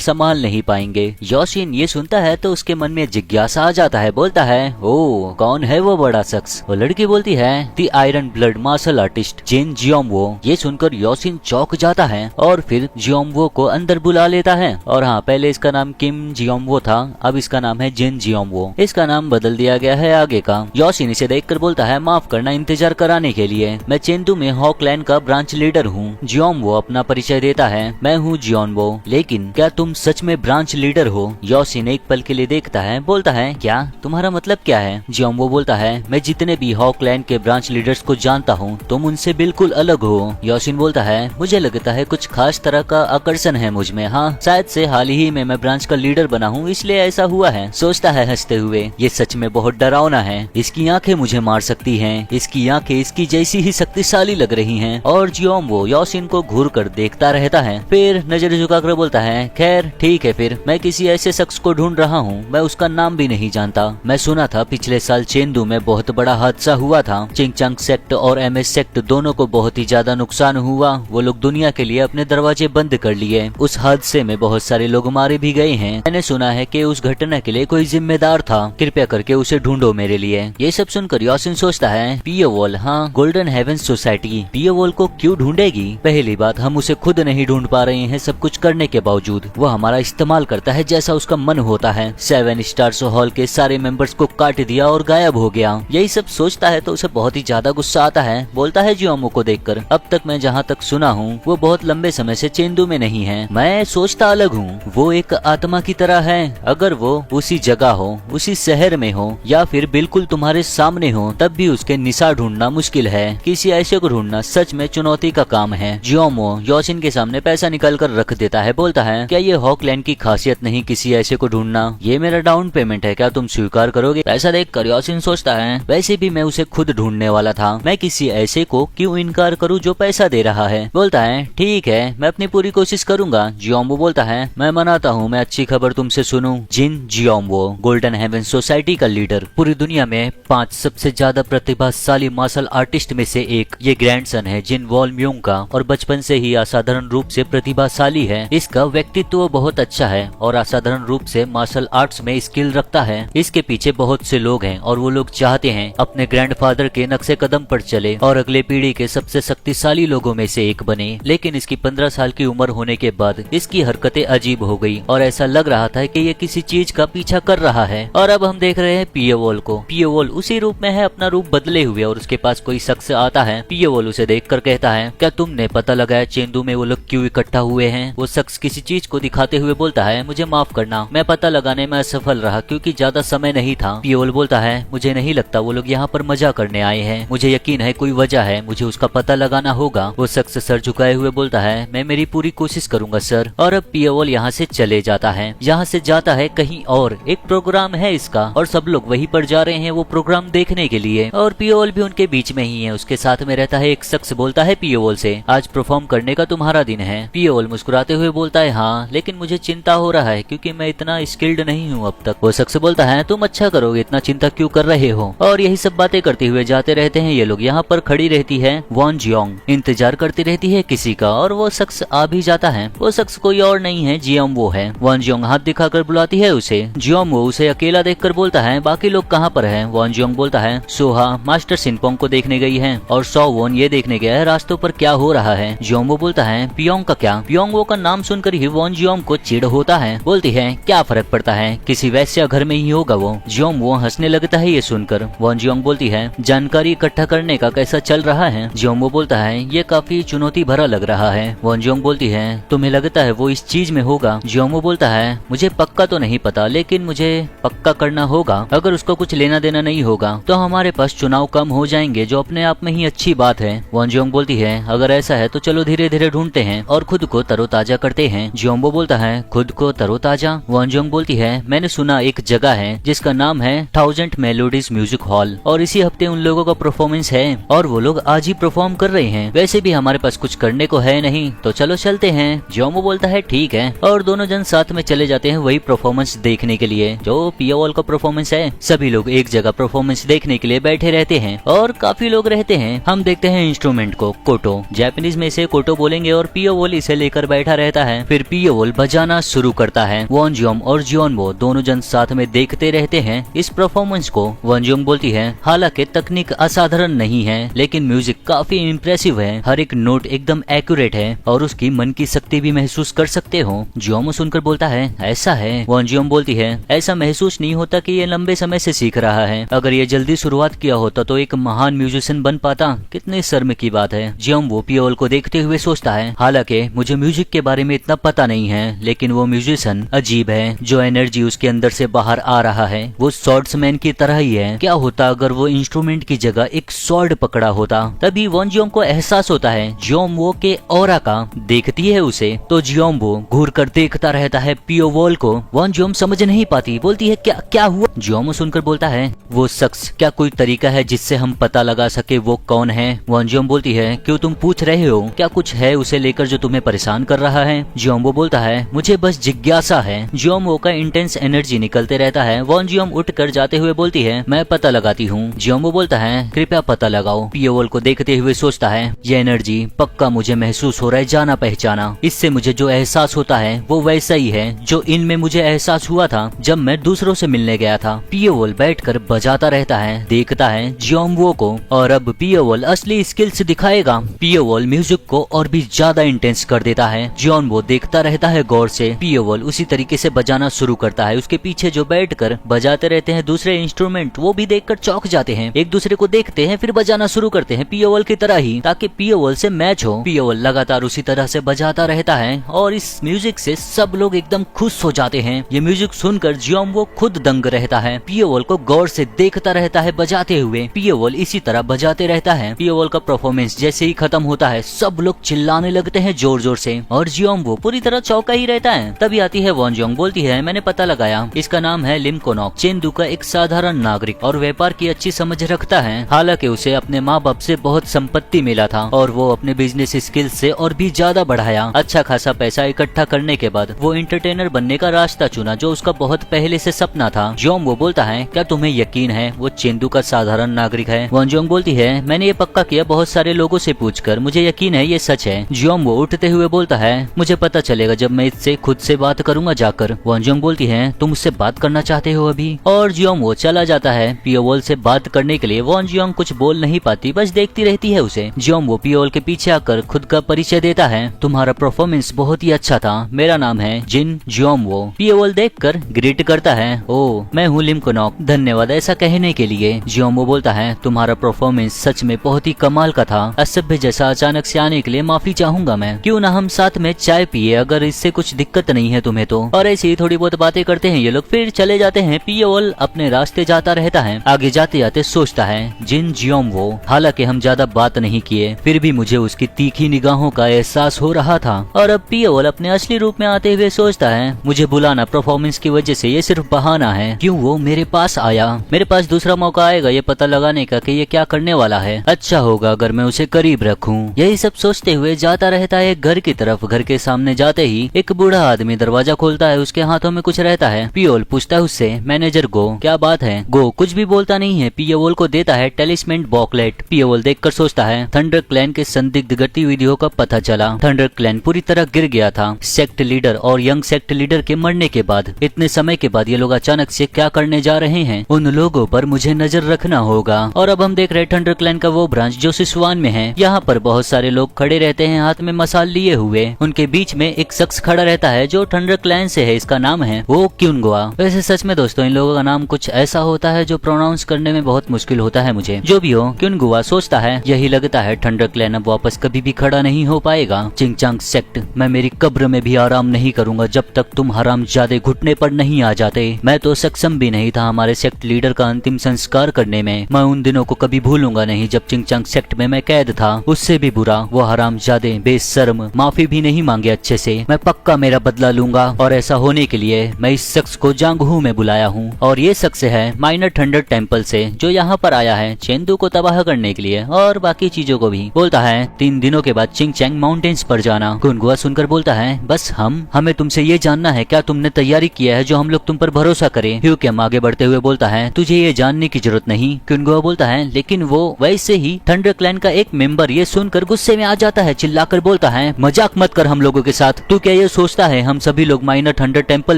संभाल नहीं पाएंगे। योशिन ये सुनता है तो उसके मन में जिज्ञासा आ जाता है, बोलता है ओ कौन है वो बड़ा शख्स। वो लड़की बोलती है the iron blood martial artist Jin Jeomwo. ये सुनकर योशिन चौंक जाता है और फिर जियोमवो को अंदर बुला लेता है। और हाँ, पहले इसका नाम किम जियोमवो था, अब इसका नाम है जिन जियोमवो। इसका नाम बदल दिया गया है आगे का। योशिन इसे देखकर बोलता है माफ करना इंतजार कराने के लिए, मैं चेंदू में हॉकलैंड का ब्रांच लीडर हूँ। जियोमवो अपना परिचय देता है, मैं हूँ जियोमवो, लेकिन क्या तुम सच में ब्रांच लीडर हो? योशिन एक पल के लिए देखता है, बोलता है क्या तुम्हारा मतलब क्या है? जियोमवो बोलता है मैं जितने भी हॉकलैंड के ब्रांच लीडर्स को जानता हूँ तुम उनसे बिल्कुल अलग हो। योशिन बोलता है मुझे लगता है कुछ खास तरह का आकर्षण है मुझ में। हाँ, शायद से हाल ही में मैं ब्रांच का लीडर बना हूँ इसलिए ऐसा हुआ है। सोचता है हंसते हुए, ये सच में बहुत डरावना है, इसकी आंखें मुझे मार सकती हैं, इसकी आंखें इसकी जैसी ही शक्तिशाली लग रही हैं। और जियोमवो योशिन को घूर कर देखता रहता है, फिर नजर झुकाकर बोलता है खैर ठीक है, फिर मैं किसी ऐसे शख्स को ढूंढ रहा हूँ, मैं उसका नाम भी नहीं जानता। मैं सुना था पिछले साल चेंदू में बहुत बड़ा हादसा हुआ था, चिंगचांग सेक्ट और एमएस सेक्ट दोनों को बहुत ही ज्यादा नुकसान हुआ, वो लोग दुनिया के लिए अपने दरवाजे बंद कर लिए। उस हादसे में बहुत सारे लोग मारे भी गए हैं। मैंने सुना है कि उस घटना के लिए कोई जिम्मेदार था, कृपया करके उसे ढूंढो मेरे लिए। ये सब सुनकर योशिन सोचता है पियोवॉल, हाँ गोल्डन हेवेंस सोसाइटी पियोवॉल को क्यों ढूंढेगी? पहली बात, हम उसे खुद नहीं ढूंढ पा रहे हैं, सब कुछ करने के बावजूद वो हमारा इस्तेमाल करता है जैसा उसका मन होता है। 7 स्टार्स हॉल के सारे मेंबर्स को काट दिया और गायब हो गया। यही सब सोचता है तो उसे बहुत ही ज्यादा गुस्सा आता है। बोलता है जियोमवो को देखकर, अब तक मैं जहाँ तक सुना हूँ वो बहुत लंबे समय से चेंदू में नहीं है। मैं सोचता अलग हूँ, वो एक आत्मा की तरह है। अगर वो उसी जगह हो, उसी शहर में हो, या फिर बिल्कुल तुम्हारे सामने हो, तब भी उसके निशान ढूंढना मुश्किल है। किसी ऐसे को ढूंढना सच में चुनौती का काम है। जियोमवो योशिन के सामने पैसा निकाल कर रख देता है, बोलता है क्या ये हॉकलैंड की खासियत नहीं किसी ऐसे को ढूंढना? ये मेरा डाउन पेमेंट है, क्या तुम स्वीकार करोगे? पैसा देखकर योशिन सोचता है वैसे भी मैं उसे खुद ढूंढने वाला था, मैं किसी ऐसे को क्यों इनकार करूं जो पैसा दे रहा है। बोलता है ठीक है, मैं अपनी पूरी कोशिश करूंगा। जियोमवो बोलता है मैं मनाता हूँ, मैं अच्छी खबर तुमसे सुनूं। जिन जियोमवो गोल्डन हेवन सोसाइटी का लीडर, पूरी दुनिया में 5 सबसे ज्यादा प्रतिभाशाली मार्शल आर्टिस्ट में से एक। ये ग्रैंडसन है जिन वॉलम्यूंग का और बचपन से ही असाधारण रूप से प्रतिभाशाली है। इसका व्यक्तित्व बहुत अच्छा है और असाधारण रूप से मार्शल आर्ट्स में स्किल रखता है। इसके पीछे बहुत से लोग हैं और वो लोग चाहते हैं अपने ग्रैंडफादर के नक्शे कदम पर चले और अगले पीढ़ी के सबसे शक्तिशाली लोगों में से एक बने। लेकिन इसकी 15 साल की उम्र होने के बाद इसकी हरकतें अजीब हो गई और ऐसा लग रहा था कि ये किसी चीज का पीछा कर रहा है। और अब हम देख रहे हैं पियोवॉल को। पियोवॉल उसी रूप में है, अपना रूप बदले हुए, और उसके पास कोई शख्स आता है। पियोवॉल उसे देखकर कहता है क्या तुमने पता लगाया चेंदू में वो लोग क्यों इकट्ठा हुए हैं? वो शख्स किसी चीज को दिखाते हुए बोलता है मुझे माफ करना, मैं पता लगाने में असफल रहा क्योंकि ज्यादा समय नहीं था। पियोवॉल बोलता है मुझे नहीं लगता वो लोग यहाँ पर मजा करने आए हैं, मुझे यकीन है कोई वजह है, मुझे उसका पता लगाना होगा। वो शख्स सर झुकाए हुए बोलता है मैं मेरी पूरी कोशिश करूंगा सर। और अब पियोवॉल यहाँ से चले जाता है, यहाँ से जाता है कहीं और। एक प्रोग्राम है इसका और सब लोग वहीं पर जा रहे हैं वो प्रोग्राम देखने के लिए, और पियोवॉल भी उनके बीच में ही है। उसके साथ में रहता है एक शख्स, बोलता है पियोवॉल से आज परफॉर्म करने का तुम्हारा दिन है। पियोवॉल मुस्कुराते हुए बोलता है हाँ, लेकिन मुझे चिंता हो रहा है क्योंकि मैं इतना स्किल्ड नहीं हूँ अब तक। वो शख्स बोलता है तुम अच्छा करोगे, इतना चिंता क्यों कर रहे हो? और यही सब बातें करते हुए जाते रहते हैं ये लोग। यहाँ पर खड़ी रहती है वॉन जियोंग, इंतजार करती रहती है किसी का, और वो शख्स आ भी जाता है। वो शख्स कोई और नहीं है, जियोमवो है। वॉन जियोंग हाथ दिखाकर बुलाती है उसे। जियोमवो उसे अकेला देखकर बोलता है बाकी लोग कहाँ पर हैं? वॉन जियोंग बोलता है सोहा मास्टर सिनपोंग को देखने गई है और सो वॉन ये देखने गया है रास्तों पर क्या हो रहा है। जियोमवो बोलता है पियोंग का क्या? पियोंगवो का नाम सुनकर ही वॉन जियोंग को चिढ़ होता है। बोलती है क्या फर्क पड़ता है, किसी वैश्या घर में ही होगा वो। जियोमवो हंसने लगता है ये सुनकर। वॉन जियोंग बोलती है जानकारी इकट्ठा करने का कैसा चल रहा है? जियोमवो बोलता है ये काफी चुनौती भरा लग रहा है। वॉन जियोंग बोलती है तुम्हें लगता है वो इस चीज में होगा? जियोमवो बोलता है मुझे पक्का तो नहीं पता, लेकिन मुझे पक्का करना होगा। अगर उसको कुछ लेना देना नहीं होगा तो हमारे पास चुनाव कम हो जाएंगे, जो अपने आप में ही अच्छी बात है। वॉन जियोंग बोलती है अगर ऐसा है तो चलो धीरे धीरे ढूंढते हैं और खुद को तरोताजा करते हैं। जियोमवो बोलता है खुद को तरोताजा? वॉन जियोंग बोलती है मैंने सुना एक जगह है जिसका नाम है 1000 मेलोडीज म्यूजिक हॉल, और इसी हफ्ते उन लोगों का परफॉर्मेंस है और वो लोग आज ही परफॉर्म कर रहे हैं। वैसे भी हमारे पास कुछ करने को है नहीं, तो चलो चलते हैं। जियोमवो बोलता है ठीक है, और दोनों जन साथ में चले जाते हैं वही परफॉर्मेंस देखने के लिए जो पियोवॉल का परफॉर्मेंस है। सभी लोग एक जगह परफॉर्मेंस देखने के लिए बैठे रहते हैं और काफी लोग रहते हैं। हम देखते हैं इंस्ट्रूमेंट को कोटो, जापानीज में इसे कोटो बोलेंगे, और पियोवोल इसे लेकर बैठा रहता है। फिर पियोवोल बजाना शुरू करता है। वॉनजियोंग और जियोनवो दोनों जन साथ में देखते रहते हैं इस परफॉर्मेंस को। वॉनजियोंग बोलती है, हालांकि तकनीक असाधारण नहीं है लेकिन म्यूजिक काफी इम्प्रेसिव है, हर एक नोट एकदम एक्यूरेट है और उसकी मन की शक्ति भी महसूस कर सकते हो। जियोमो सुनकर बोलता है, ऐसा है? वॉनजियोंग बोलती है, ऐसा महसूस नहीं होता कि ये लंबे समय से सीख रहा है, अगर ये जल्दी शुरुआत किया होता तो एक महान म्यूजिशियन बन पाता। कितने शर्म की बात है। जियोमो पियोवोल को देखते हुए सोचता है, हालांकि मुझे म्यूजिक के बारे में इतना पता नहीं है लेकिन वो म्यूजिशियन अजीब है, जो एनर्जी उसके अंदर से बाहर आ रहा है वो स्वॉर्ड्समैन की तरह ही है। क्या होता अगर वो इंस्ट्रूमेंट की जगह एक स्वॉर्ड पकड़ा होता? तभी वॉनजियोंग को एहसास होता है जियोमो के ऑरा का। देखती है उसे तो जियोमो घूर कर देखता रहता है पियोवोल को। वॉनजियोंग समझ नहीं पाती, बोलती है, क्या क्या हुआ? जियोमो सुनकर बोलता है, वो शख्स, क्या कोई तरीका है जिससे हम पता लगा सके वो कौन है? वॉनजियोंग बोलती है, क्यों तुम पूछ रहे हो? क्या कुछ है उसे लेकर जो तुम्हें परेशान कर रहा है? जियोमो बोलता है, मुझे बस जिज्ञासा है। जियोमो का इंटेंस एनर्जी निकलते रहता है। वॉनजियोंग उठकर जाते हुए बोलती है, मैं पता लगाती हूँ। जियोमो बोलता है, कृपया पता लगाओ। पियोवोल को देखते हुए सोचता है, ये एनर्जी पक्का मुझे महसूस हो रहा है, जाना पहचाना। इससे मुझे जो एहसास होता है वो वैसा ही है जो इनमें मुझे एहसास हुआ था जब मैं दूसरों से मिलने गया था। पियोवोल बैठकर बजाता रहता है, देखता है जियोमो को, और अब पियोवोल असली स्किल्स दिखाएगा। पियोवोल म्यूजिक को और भी ज्यादा इंटेंस कर देता है। जियोमो देखता रहता है गौर से। पियोवोल उसी तरीके से बजाना शुरू करता है। उसके पीछे जो बैठकर बजाते रहते हैं दूसरे इंस्ट्रूमेंट, वो भी देखकर चौंक जाते हैं, एक दूसरे को देखते हैं, फिर बजाना शुरू करते हैं पियोवोल की तरह ही, ताकि पियोवोल से मैच हो। पियोवोल लगातार उसी तरह से बजाता रहता है और इस म्यूजिक से सब लोग एकदम खुश हो जाते हैं। ये म्यूजिक सुनकर जियोमो खुद दंग रहता है, पियोवोल को गौर से देखता रहता है बजाते हुए। पियोवोल इसी तरह बजाते रहता है। पियोवोल का परफॉर्मेंस जैसे ही खत्म होता है सब लोग चिल्लाने लगते हैं जोर जोर से, और जियोमो पूरी तरह चौंका ही रहता है। तभी आती है वॉनजियोंग, बोलती है, मैंने पता लगाया, इसका नाम है लिम कोनोक, चेंदू का एक साधारण नागरिक और व्यापार की अच्छी समझ रखता है। हालांकि उसे अपने माँ बाप से बहुत संपत्ति मिला था और वो अपने बिजनेस स्किल्स से और भी ज्यादा बढ़ाया। अच्छा खासा पैसा इकट्ठा करने के बाद वो एंटरटेनर बनने का रास्ता चुना, जो उसका बहुत पहले से सपना था। जियोमो बोलता है, क्या तुम्हें यकीन है वो चेंदू का साधारण नागरिक है? वॉनजियोंग बोलती है, मैंने ये पक्का किया बहुत सारे लोगों से पूछकर, मुझे यकीन है ये सच है। जियोमो उठते हुए बोलता है, मुझे पता चलेगा जब मैं इससे खुद से बात करूंगा जाकर। वॉनजियोंग बोलती है, तुम उससे बात करना चाहते हो अभी? और जियोमो चला जाता है पियोवोल से बात करने के लिए। वॉनजियोंग कुछ बोल नहीं पाती, बस देखती रहती है उसे। जियोमो पियोवोल के पीछे आकर खुद का परिचय देता है, तुम्हारा परफॉर्मेंस बहुत ही अच्छा था, मेरा नाम है जिन जियोमो। पियोवोल देखकर ग्रीट करता है, ओ मैं हूँ लिम कोनोक, धन्यवाद ऐसा कहने के लिए। जियोमो बोलता है, तुम्हारा परफॉर्मेंस सच में बहुत ही कमाल का था, असभ्य जैसा अचानक से आने के लिए माफी चाहूंगा मैं, क्यों ना हम साथ में चाय पिए अगर इससे कुछ दिक्कत नहीं है तुम्हें तो। और ऐसी ही थोड़ी बहुत बातें करते हैं ये लोग, फिर चले जाते हैं। पियोवोल अपने रास्ते जाता रहता है। आगे जाते जाते सोचता है, जिन जियोमो, हालांकि हम ज्यादा बात नहीं किए फिर भी मुझे उसकी तीखी निगाहों का एहसास हो रहा था। और अब पियोवोल अपने असली रूप में आते हुए सोचता है, मुझे बुलाना परफॉर्मेंस की वजह से ये सिर्फ बहाना है, क्यों वो मेरे पास आया? मेरे पास दूसरा मौका आएगा ये पता लगाने का कि ये क्या करने वाला है। अच्छा होगा अगर मैं उसे करीब रखूं। यही सब सोचते हुए जाता रहता है घर की तरफ। घर के सामने जाते ही एक बूढ़ा आदमी दरवाजा खोलता है, उसके हाथों में कुछ रहता है। पियोवोल पूछता है उससे, मैनेजर गो, क्या बात है? गो कुछ भी बोलता नहीं है, पियोवोल को देता है टेलिस्मेंट बॉकलेट। पियोवोल देखकर सोचता है, थंडर क्लैन के संदिग्ध गतिविधियों का पता चला। थंडर क्लैन पूरी तरह गिर गया था। सेक्ट लीडर और यंग सेक्ट लीडर के मरने के बाद इतने समय के बाद ये लोग अचानक से क्या करने जा रहे हैं, उन लोगों पर मुझे नजर रखना होगा। और अब हम देख रहे हैं थंडर क्लैन का वो ब्रांच जो सिसवान में है। यहाँ पर बहुत सारे लोग खड़े रहते हैं हाथ में मसाल लिए हुए। उनके बीच में एक शख्स खड़ा रहता है जो थंडर क्लैन से है, इसका नाम है वो क्यूनगुआ। वैसे सच में दोस्तों इन लोगों का नाम कुछ ऐसा होता है जो प्रोनाउंस करने में बहुत मुश्किल होता है मुझे। जो भी हो, क्यूनगुआ सोचता है, यही लगता है थंडर क्लैन अब वापस कभी भी खड़ा नहीं हो पाएगा। चिंगचांग सेक्ट, मैं मेरी कब्र में भी आराम नहीं करूंगा जब तक तुम हरामजादे घुटने पर नहीं आ जाते। मैं तो सक्षम भी नहीं था हमारे सेक्ट लीडर का अंतिम संस्कार करने में। मैं उन दिनों को कभी भूलूंगा नहीं जब चिंगचांग सेक्ट में मैं कैद था। उससे भी बुरा वो हरामजादे बेशर्म माफी भी नहीं मांगे अच्छे से। मैं पक्का मेरा बदला लूंगा और ऐसा होने के लिए मैं इस शख्स को जांगहू में बुलाया हूँ। और ये शख्स है माइनर थंडर टेम्पल से, जो यहाँ पर आया है चेंदू को तबाह करने के लिए और बाकी चीजों को भी। बोलता है 3 दिनों के बाद चिंगचैंग माउंटेन्स पर जाना। क्यूनगुआ सुनकर बोलता है, बस हमें तुमसे ये जानना है क्या तुमने तैयारी किया है जो हम लोग तुम पर भरोसा करें। ह्यूकेम आगे बढ़ते हुए बोलता है, तुझे ये जानने की जरूरत नहीं। क्यूनगुआ बोलता है, लेकिन वो वैसे ही थंडर क्लैन क्लैन का एक मेंबर ये सुनकर गुस्से में आ जाता है, चिल्लाकर बोलता है मजाक मत कर हम लोगों के साथ। तू क्या ये सोचता है हम सभी लोग माइनर थंडर टेम्पल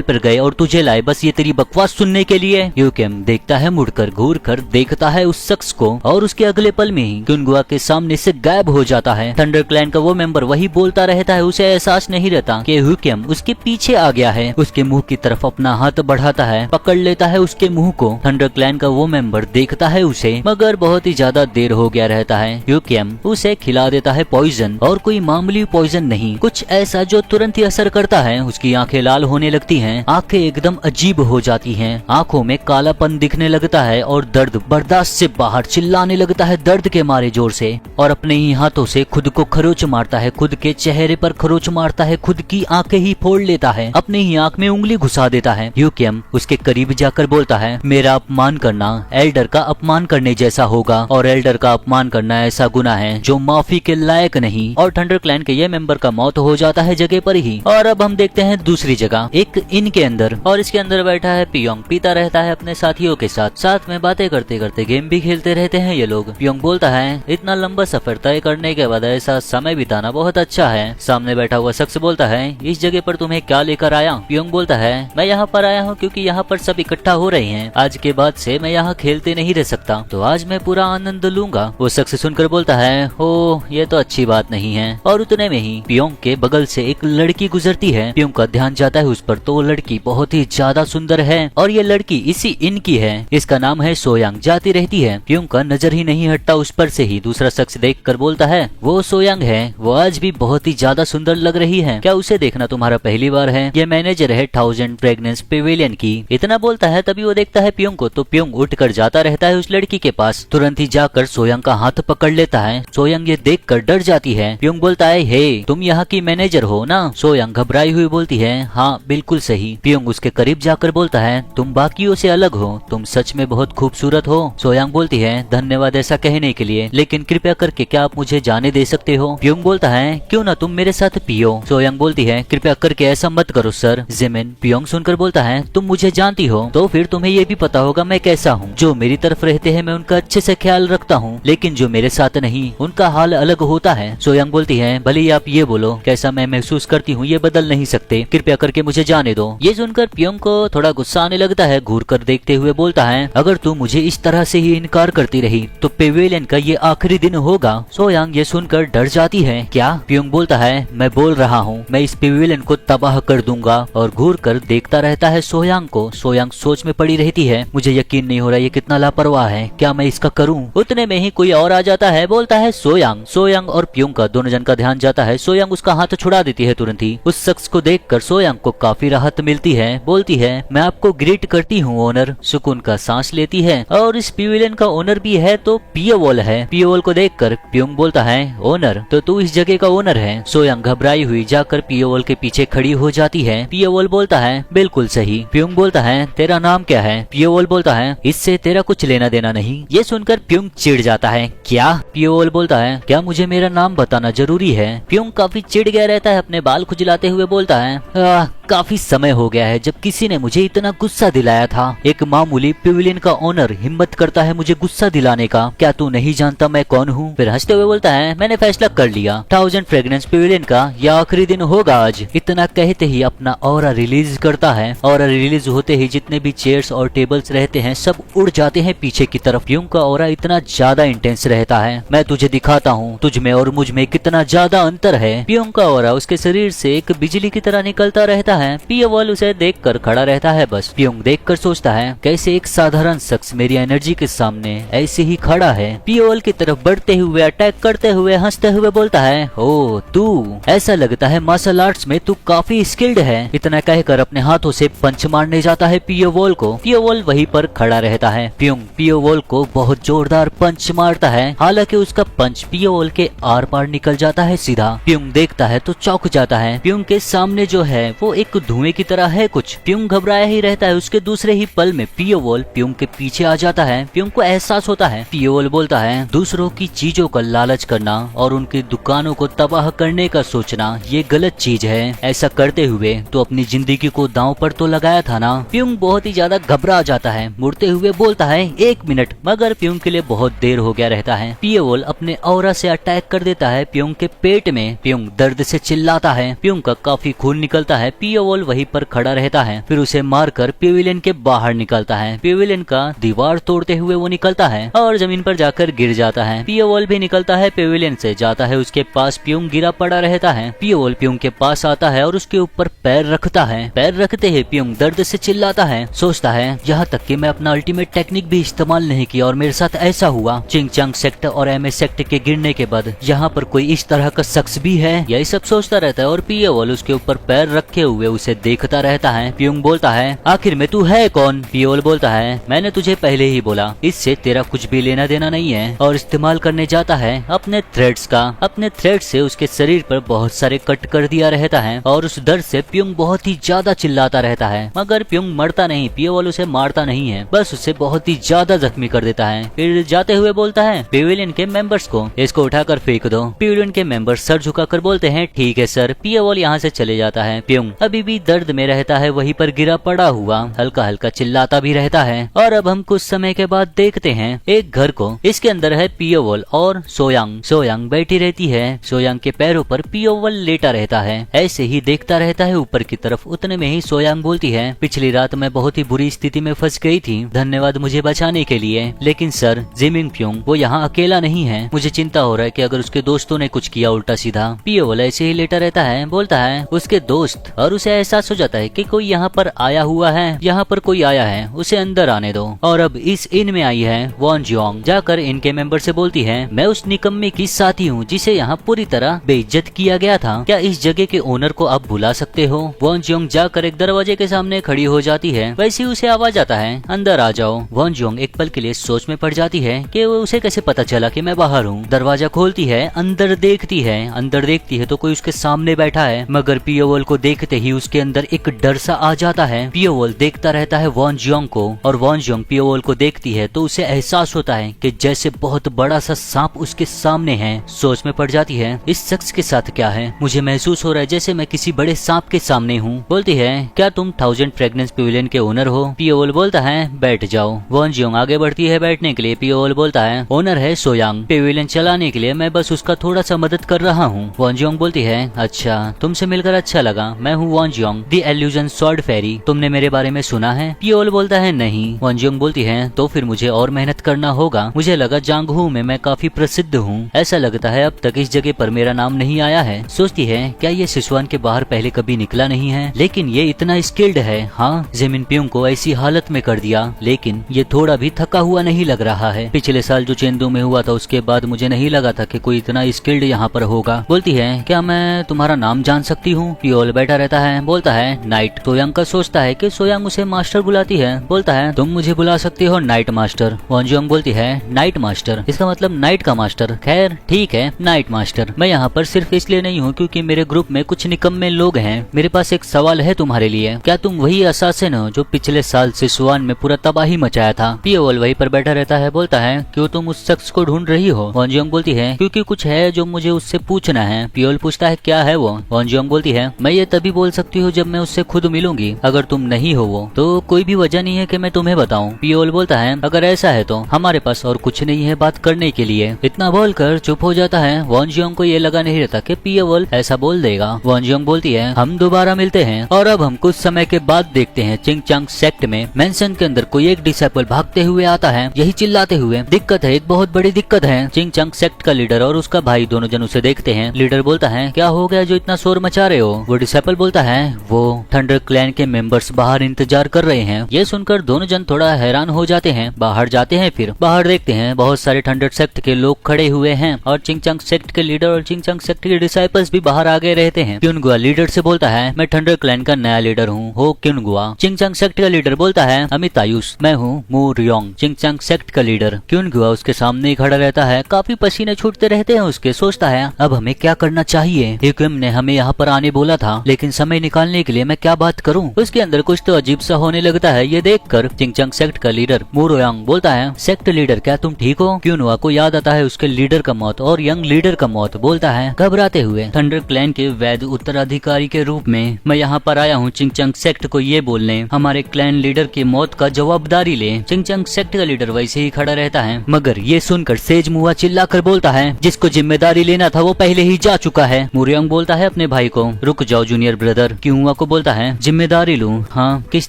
पर गए और तुझे लाए बस ये तेरी बकवास सुनने के लिए? ह्यूकेम देखता है, मुड़कर घूर कर देखता है उस शख्स को और उसके अगले पल में ही क्युनगुआ के सामने से गायब हो जाता है। थंडर क्लैन का वो मेंबर वही बोलता रहता है, उसे एहसास नहीं रहता कि ह्यूकेम उसके पीछे आ गया है। उसके मुंह की तरफ अपना हाथ बढ़ाता है, पकड़ लेता है उसके मुंह को। थंडर क्लैन का वो मेंबर देखता है उसे, मगर बहुत ही ज्यादा देर हो गया रहता है। ह्यूकेम उसे खिला देता है पॉइजन, और कोई मामूली पॉइजन नहीं, कुछ ऐसा जो तुरंत ही असर करता है। उसकी आंखें लाल होने लगती हैं, आंखें एकदम अजीब हो जाती हैं, आंखों में कालापन दिखने लगता है और दर्द बर्दाश्त से बाहर चिल्लाने लगता है दर्द के मारे जोर से, और अपने ही हाथों से खुद को खरोच मारता है, खुद के चेहरे पर खरोच मारता है, खुद की आंखें ही फोड़ लेता है, अपने ही आंख में उंगली घुसा देता है। ह्यूकेम उसके करीब जाकर बोलता है मेरा अपमान करना एल्डर का अपमान करने जैसा होगा, और एल्डर का अपमान करना ऐसा गुनाह है जो माफी के लायक नहीं। और थंडर क्लैन के ये मेंबर का मौत हो जाता है जगह पर ही। और अब हम देखते हैं दूसरी जगह, एक इन के अंदर, और इसके अंदर बैठा है पियोंग, पीता रहता है अपने साथियों के साथ, साथ में बातें करते करते गेम भी खेलते रहते हैं ये लोग। पियोंग बोलता है इतना लंबा सफर तय करने के बाद ऐसा समय बिताना बहुत अच्छा है। सामने बैठा हुआ शख्स बोलता है इस जगह पर तुम्हें क्या लेकर आया? पियोंग बोलता है मैं यहाँ पर आया हूँ क्योंकि यहाँ पर सब इकट्ठा हो रहे हैं, आज के बाद से मैं यहाँ खेलते नहीं रह सकता, तो आज मैं पूरा आनंद लूंगा। वो शख्स सुनकर बोलता है ओ ये तो अच्छी बात नहीं है। और उतने में ही पियोंग के बगल से एक लड़की गुजरती है। पियोंग का ध्यान जाता है उस पर, तो वो लड़की बहुत ही ज्यादा सुंदर है और ये लड़की इसी इन की है, इसका नाम है सोयांग। जाती रहती है, पियोंग का नजर ही नहीं हटता उस पर से ही। दूसरा शख्स देख कर बोलता है वो सोयांग है, वो आज भी बहुत ही ज्यादा सुंदर लग रही है, क्या उसे देखना तुम्हारा पहली बार है? ये मैनेजर है 1000 फ्रेग्रेंस पेविलियन की। इतना बोलता है तभी वो देखता है पियोंग को, तो पियोंग उठ कर जाता रहता है उस लड़की के पास, तुरंत ही जाकर सोयांग का हाथ पकड़ लेता है। सोयांग ये देख कर डर जाती है। पियोंग बोलता है हे तुम यहाँ की मैनेजर हो ना? सोयांग घबराई हुई बोलती है हाँ बिल्कुल सही। पियोंग उसके करीब जाकर बोलता है तुम बाकियों से अलग हो, तुम सच में बहुत खूबसूरत हो। सोयांग बोलती है धन्यवाद ऐसा कहने के लिए, लेकिन कृपया करके क्या आप मुझे जाने दे सकते हो? पियोंग बोलता है क्यों ना तुम मेरे साथ पियो। सोयांग बोलती है कृपया करके ऐसा मत करो सर। जिमिन पियोंग सुनकर बोलता है तुम मुझे जानती हो तो फिर तुम्हें ये भी पता होगा मैं कैसा हूँ। जो मेरी तरफ रहते हैं मैं उनका अच्छे से ख्याल रखता हूँ, लेकिन जो मेरे साथ नहीं उनका हाल अलग होता है। सोयांग बोलती है भले ही आप ये बोलो, कैसा मैं महसूस करती हूँ ये बदल नहीं सकते, कृपया करके मुझे जाने दो। ये सुनकर पियोंग को थोड़ा गुस्सा आने लगता है, घूर कर देखते हुए बोलता है अगर तू मुझे इस तरह से ही इनकार करती रही तो पेविलियन का ये आखिरी दिन होगा। सोयांग ये सुनकर डर जाती है। क्या? पियोंग बोलता है मैं बोल रहा हूँ मैं इस पेविलियन को तबाह कर दूंगा, और घूर कर देखता रहता है सोयांग को। सोयांग सोच में पड़ी रहती है, मुझे यकीन नहीं हो रहा ये कितना लापरवाह है, क्या मैं इसका करूं? उतने में ही कोई और आ जाता है, बोलता है सोयांग। सोयांग और पियोंग का दोनों जन का ध्यान जाता है। सोयांग उसका हाथ छुड़ा देती है तुरंत ही। उस शख्स को देखकर सोयांग को काफी राहत मिलती है, बोलती है मैं आपको ग्रीट करती हूँ ओनर। सुकून का सांस लेती है, और इस पेविलियन का ओनर भी है तो पियोवॉल है। पियोवॉल को देखकर पियोंग बोलता है ओनर तो तू इस जगह का ओनर है। सोयांग घबराई हुई जाकर पियोवॉल के पीछे खड़ी हो जाती है। पियोवॉल बोलता है बिल्कुल सही। पियोंग बोलता है तेरा नाम क्या है? पियोवॉल बोलता है इससे तेरा कुछ लेना देना नहीं। ये सुनकर पियोंग चिढ़ जाता है। क्या? पियोवॉल बोलता है क्या मुझे मेरा नाम बताना जरूरी है? पियोंग काफी चिढ़ गया रहता है, अपने बाल खुजलाते हुए बोलता है काफी समय हो गया है जब किसी ने मुझे इतना गुस्सा दिलाया था। एक मामूली पेविलियन का ओनर हिम्मत करता है मुझे गुस्सा दिलाने का, क्या तू नहीं जानता मैं कौन हूँ? फिर हंसते हुए बोलता है मैंने फैसला कर लिया, 1000 फ्रेग्रेंस पेविलियन का यह आखिरी दिन होगा आज। इतना कहते ही अपना ऑरा रिलीज करता है। ऑरा रिलीज होते ही जितने भी चेयर्स और टेबल्स रहते हैं सब उड़ जाते हैं पीछे की तरफ। पियोंग का ऑरा इतना ज्यादा इंटेंस रहता है, मैं तुझे दिखाता हूँ तुझ में और मुझ में कितना ज्यादा अंतर है। पियोंग का ऑरा उसके शरीर से एक बिजली की तरह निकलता रहता है। पियोवॉल उसे देखकर खड़ा रहता है। बस पियोंग देखकर सोचता है कैसे एक साधारण शख्स मेरी एनर्जी के सामने ऐसे ही खड़ा है। पियोवॉल की तरफ बढ़ते हुए अटैक करते हुए हंसते हुए बोलता है ओ तू, ऐसा लगता है मार्शल आर्ट्स में तू काफी स्किल्ड है। इतना कहकर अपने हाथों से पंच मारने जाता है पियोवॉल को। पियोवॉल वहीं पर खड़ा रहता है। पियोंग पियोवॉल को बहुत जोरदार पंच मारता है, हालांकि उसका पंच पियोवॉल के आर पार निकल जाता है सीधा। पियोंग देखता है तो चौंक जाता है। पियोंग के सामने जो है वो एक एक धुएं की तरह है कुछ। प्युंग घबराया ही रहता है। उसके दूसरे ही पल में पियोवॉल प्युंग के पीछे आ जाता है। प्युंग को एहसास होता है। पियोवॉल बोलता है दूसरों की चीजों का लालच करना और उनकी दुकानों को तबाह करने का सोचना ये गलत चीज है। ऐसा करते हुए तो अपनी जिंदगी को दांव पर तो लगाया था ना। प्युंग बहुत ही ज्यादा घबरा जाता है। मुड़ते हुए बोलता है 1 मिनट, मगर प्युंग के लिए बहुत देर हो गया रहता है। पियोवॉल अपने ऑरा से अटैक कर देता है प्युंग के पेट में। प्युंग दर्द से चिल्लाता है। प्युंग का काफी खून निकलता है। पियोवॉल वहीं पर खड़ा रहता है। फिर उसे मारकर पेविलियन के बाहर निकलता है। पेविलियन का दीवार तोड़ते हुए वो निकलता है और जमीन पर जाकर गिर जाता है। पियोवॉल भी निकलता है पेविलियन से, जाता है उसके पास। प्युंग गिरा पड़ा रहता है। पियोवॉल प्युंग के पास आता है और उसके ऊपर पैर रखता है। पैर रखते ही प्युंग दर्द से चिल्लाता है। सोचता है यहाँ तक कि मैं अपना अल्टीमेट टेक्निक भी इस्तेमाल नहीं किया और मेरे साथ ऐसा हुआ। चिंगचांग सेक्ट और एमए सेक्ट के गिरने के बाद यहाँ पर कोई इस तरह का शख्स भी है, यही सब सोचता रहता है। और पियोवॉल उसके ऊपर पैर रखे हुए उसे देखता रहता है। प्युंग बोलता है आखिर में तू है कौन? पियोवॉल बोलता है मैंने तुझे पहले ही बोला, इससे तेरा कुछ भी लेना देना नहीं है। और इस्तेमाल करने जाता है अपने थ्रेड्स का। अपने थ्रेड से उसके शरीर पर बहुत सारे कट कर दिया रहता है और उस दर्द से प्युंग बहुत ही ज्यादा चिल्लाता रहता है। मगर प्युंग मरता नहीं। पियोवॉल उसे मारता नहीं है, बस उसे बहुत ही ज्यादा जख्मी कर देता है। फिर जाते हुए बोलता है पेविलियन के मेंबर्स को इसको उठाकर फेंक दो। पेविलियन के मेंबर्स सर झुकाकर बोलते हैं ठीक है सर। पियोवॉल यहाँ से चले जाता है। प्युंग अभी भी दर्द में रहता है, वहीं पर गिरा पड़ा हुआ हल्का हल्का चिल्लाता भी रहता है। और अब हम कुछ समय के बाद देखते हैं एक घर को। इसके अंदर है पियोवॉल और सोयांग। सोयांग बैठी रहती है। सोयांग के पैरों पर पियोवॉल लेटा रहता है। ऐसे ही देखता रहता है ऊपर की तरफ। उतने में ही सोयांग बोलती है पिछली रात मैं बहुत ही बुरी स्थिति में फंस गई थी, धन्यवाद मुझे बचाने के लिए। लेकिन सर जिमिन प्युंग वो यहाँ अकेला नहीं है। मुझे चिंता हो रहा है कि अगर उसके दोस्तों ने कुछ किया उल्टा सीधा। पियोवॉल ऐसे ही लेटा रहता है। बोलता है उसके दोस्त, और उसे एहसास हो जाता है कि कोई यहाँ पर आया हुआ है। यहाँ पर कोई आया है, उसे अंदर आने दो। और अब इस इन में आई है वॉन जियोंग। जाकर इनके मेंबर से बोलती है मैं उस निकम्मे की साथी हूँ जिसे यहाँ पूरी तरह बेइज्जत किया गया था। क्या इस जगह के ओनर को आप बुला सकते हो? वॉन जियोंग जाकर एक दरवाजे के सामने खड़ी हो जाती है। वैसे ही उसे आवाज आता है अंदर आ जाओ। वॉन जियोंग एक पल के लिए सोच में पड़ जाती है कि वो उसे कैसे पता चला कि मैं बाहर हूँ। दरवाजा खोलती है, अंदर देखती है। अंदर देखती है तो कोई उसके सामने बैठा है। मगर पियोवॉल को देखते ही उसके अंदर एक डर सा आ जाता है। पियोवॉल देखता रहता है वॉन जियोंग को और वॉन जियोंग पियोवॉल को देखती है तो उसे एहसास होता है कि जैसे बहुत बड़ा सा सांप उसके सामने है। सोच में पड़ जाती है इस शख्स के साथ क्या है? मुझे महसूस हो रहा है जैसे मैं किसी बड़े सांप के सामने हूँ। बोलती है क्या तुम 1000 फ्रेग्रेंस पेविलियन के ओनर हो? पियोवॉल बोलता है बैठ जाओ। वॉन जियोंग आगे बढ़ती है बैठने के लिए। पियोवॉल बोलता है ओनर है सोयांग, पेविलियन चलाने के लिए मैं बस उसका थोड़ा सा मदद कर रहा हूँ। वॉन जियोंग बोलती है अच्छा, तुमसे मिलकर अच्छा लगा। मैं हूँ Won Jeong, the illusion sword fairy. तुमने मेरे बारे में सुना है? पियोवॉल बोलता है नहीं। वॉन जियोंग बोलती है तो फिर मुझे और मेहनत करना होगा। मुझे लगा जांगहू में मैं काफी प्रसिद्ध हूँ। ऐसा लगता है अब तक इस जगह पर मेरा नाम नहीं आया है। सोचती है क्या ये सिसवान के बाहर पहले कभी निकला नहीं है? लेकिन ये इतना स्किल्ड है। हाँ, जिमिन प्युंग को ऐसी हालत में कर दिया, लेकिन ये थोड़ा भी थका हुआ नहीं लग रहा है। पिछले साल जो चेंदू में हुआ था उसके बाद मुझे नहीं लगा था कि कोई इतना स्किल्ड यहाँ पर होगा। बोलती है क्या मैं तुम्हारा नाम जान सकती हूँ? पियोवॉल बैठा रहता है। बोलता है नाइट। सोयांग का सोचता है कि सोयांग उसे मास्टर बुलाती है। बोलता है तुम मुझे बुला सकती हो नाइट मास्टर। वॉन जियोंग बोलती है नाइट मास्टर, इसका मतलब नाइट का मास्टर। खैर ठीक है नाइट मास्टर, मैं यहाँ पर सिर्फ इसलिए नहीं हूँ क्योंकि मेरे ग्रुप में कुछ निकम्मे लोग हैं। मेरे पास एक सवाल है तुम्हारे लिए। क्या तुम वही असासिन हो जो पिछले साल सिसवान में पूरा तबाही मचाया था? पियोवॉल वहीं पर बैठा रहता है। बोलता है क्यों तुम उस शख्स को ढूंढ रही हो? वॉन जियोंग बोलती है क्योंकि कुछ है जो मुझे उससे पूछना है। पियोवॉल पूछता है क्या है वो? वॉन जियोंग बोलती है मैं ये तभी बोल सकती हूँ जब मैं उससे खुद मिलूंगी। अगर तुम नहीं हो वो तो कोई भी वजह नहीं है कि मैं तुम्हें बताऊं। पियोवॉल बोलता है अगर ऐसा है तो हमारे पास और कुछ नहीं है बात करने के लिए। इतना बोलकर चुप हो जाता है। वॉन जियोंग को ये लगा नहीं रहता कि पियोवॉल ऐसा बोल देगा। वॉन जियोंग बोलती है हम दोबारा मिलते हैं। और अब हम कुछ समय के बाद देखते हैं चिंगचांग सेक्ट में मेंशन के अंदर कोई एक डिसेबल भागते हुए आता है, यही चिल्लाते हुए दिक्कत है, एक बहुत बड़ी दिक्कत है। चिंगचांग सेक्ट का लीडर और उसका भाई दोनों जन उसे देखते हैं। लीडर बोलता है क्या हो गया जो इतना शोर मचा रहे हो? वो डिसेबल बोलता है वो थंडर क्लैन के मेंबर्स बाहर इंतजार कर रहे हैं। ये सुनकर दोनों जन थोड़ा हैरान हो जाते हैं। बाहर जाते हैं, फिर बाहर देखते हैं बहुत सारे थंडर सेक्ट के लोग खड़े हुए हैं और चिंगचांग सेक्ट के लीडर और चिंगचांग सेक्ट के डिसाइपल्स भी बाहर आगे रहते हैं। क्युनगुआ लीडर से बोलता है मैं थंडर क्लैन का नया लीडर हूँ, हो क्युनगुआ। चिंगचांग सेक्ट का लीडर बोलता है अमित आयुष, मैं हूँ मू रियोंग, चिंगचांग सेक्ट का लीडर। क्युनगुआ उसके सामने ही खड़ा रहता है। काफी पसीने छूटते रहते हैं उसके। सोचता है अब हमें क्या करना चाहिए। हिक्विम ने हमें यहाँ पर आने बोला था लेकिन समय समय निकालने के लिए मैं क्या बात करूं? उसके अंदर कुछ तो अजीब सा होने लगता है। ये देखकर चिंगचंग सेक्ट का लीडर मुरोयांग बोलता है, सेक्ट लीडर क्या तुम ठीक हो? क्यूनहुआ को याद आता है उसके लीडर का मौत और यंग लीडर का मौत। बोलता है घबराते हुए, थंडर क्लैन के वैध उत्तराधिकारी के रूप में मैं यहाँ पर आया हूँ चिंगचंग सेक्ट को ये बोलने हमारे क्लैन लीडर की मौत का जवाबदारी ले। चिंगचंग सेक्ट का लीडर वैसे ही खड़ा रहता है, मगर ये सुनकर सेज मुआ चिल्लाकर बोलता है, जिसको जिम्मेदारी लेना था वो पहले ही जा चुका है। मुरोयांग बोलता है अपने भाई को, रुक जाओ जूनियर ब्रदर। क्यूनहुआ को बोलता है, जिम्मेदारी लूं? हाँ, किस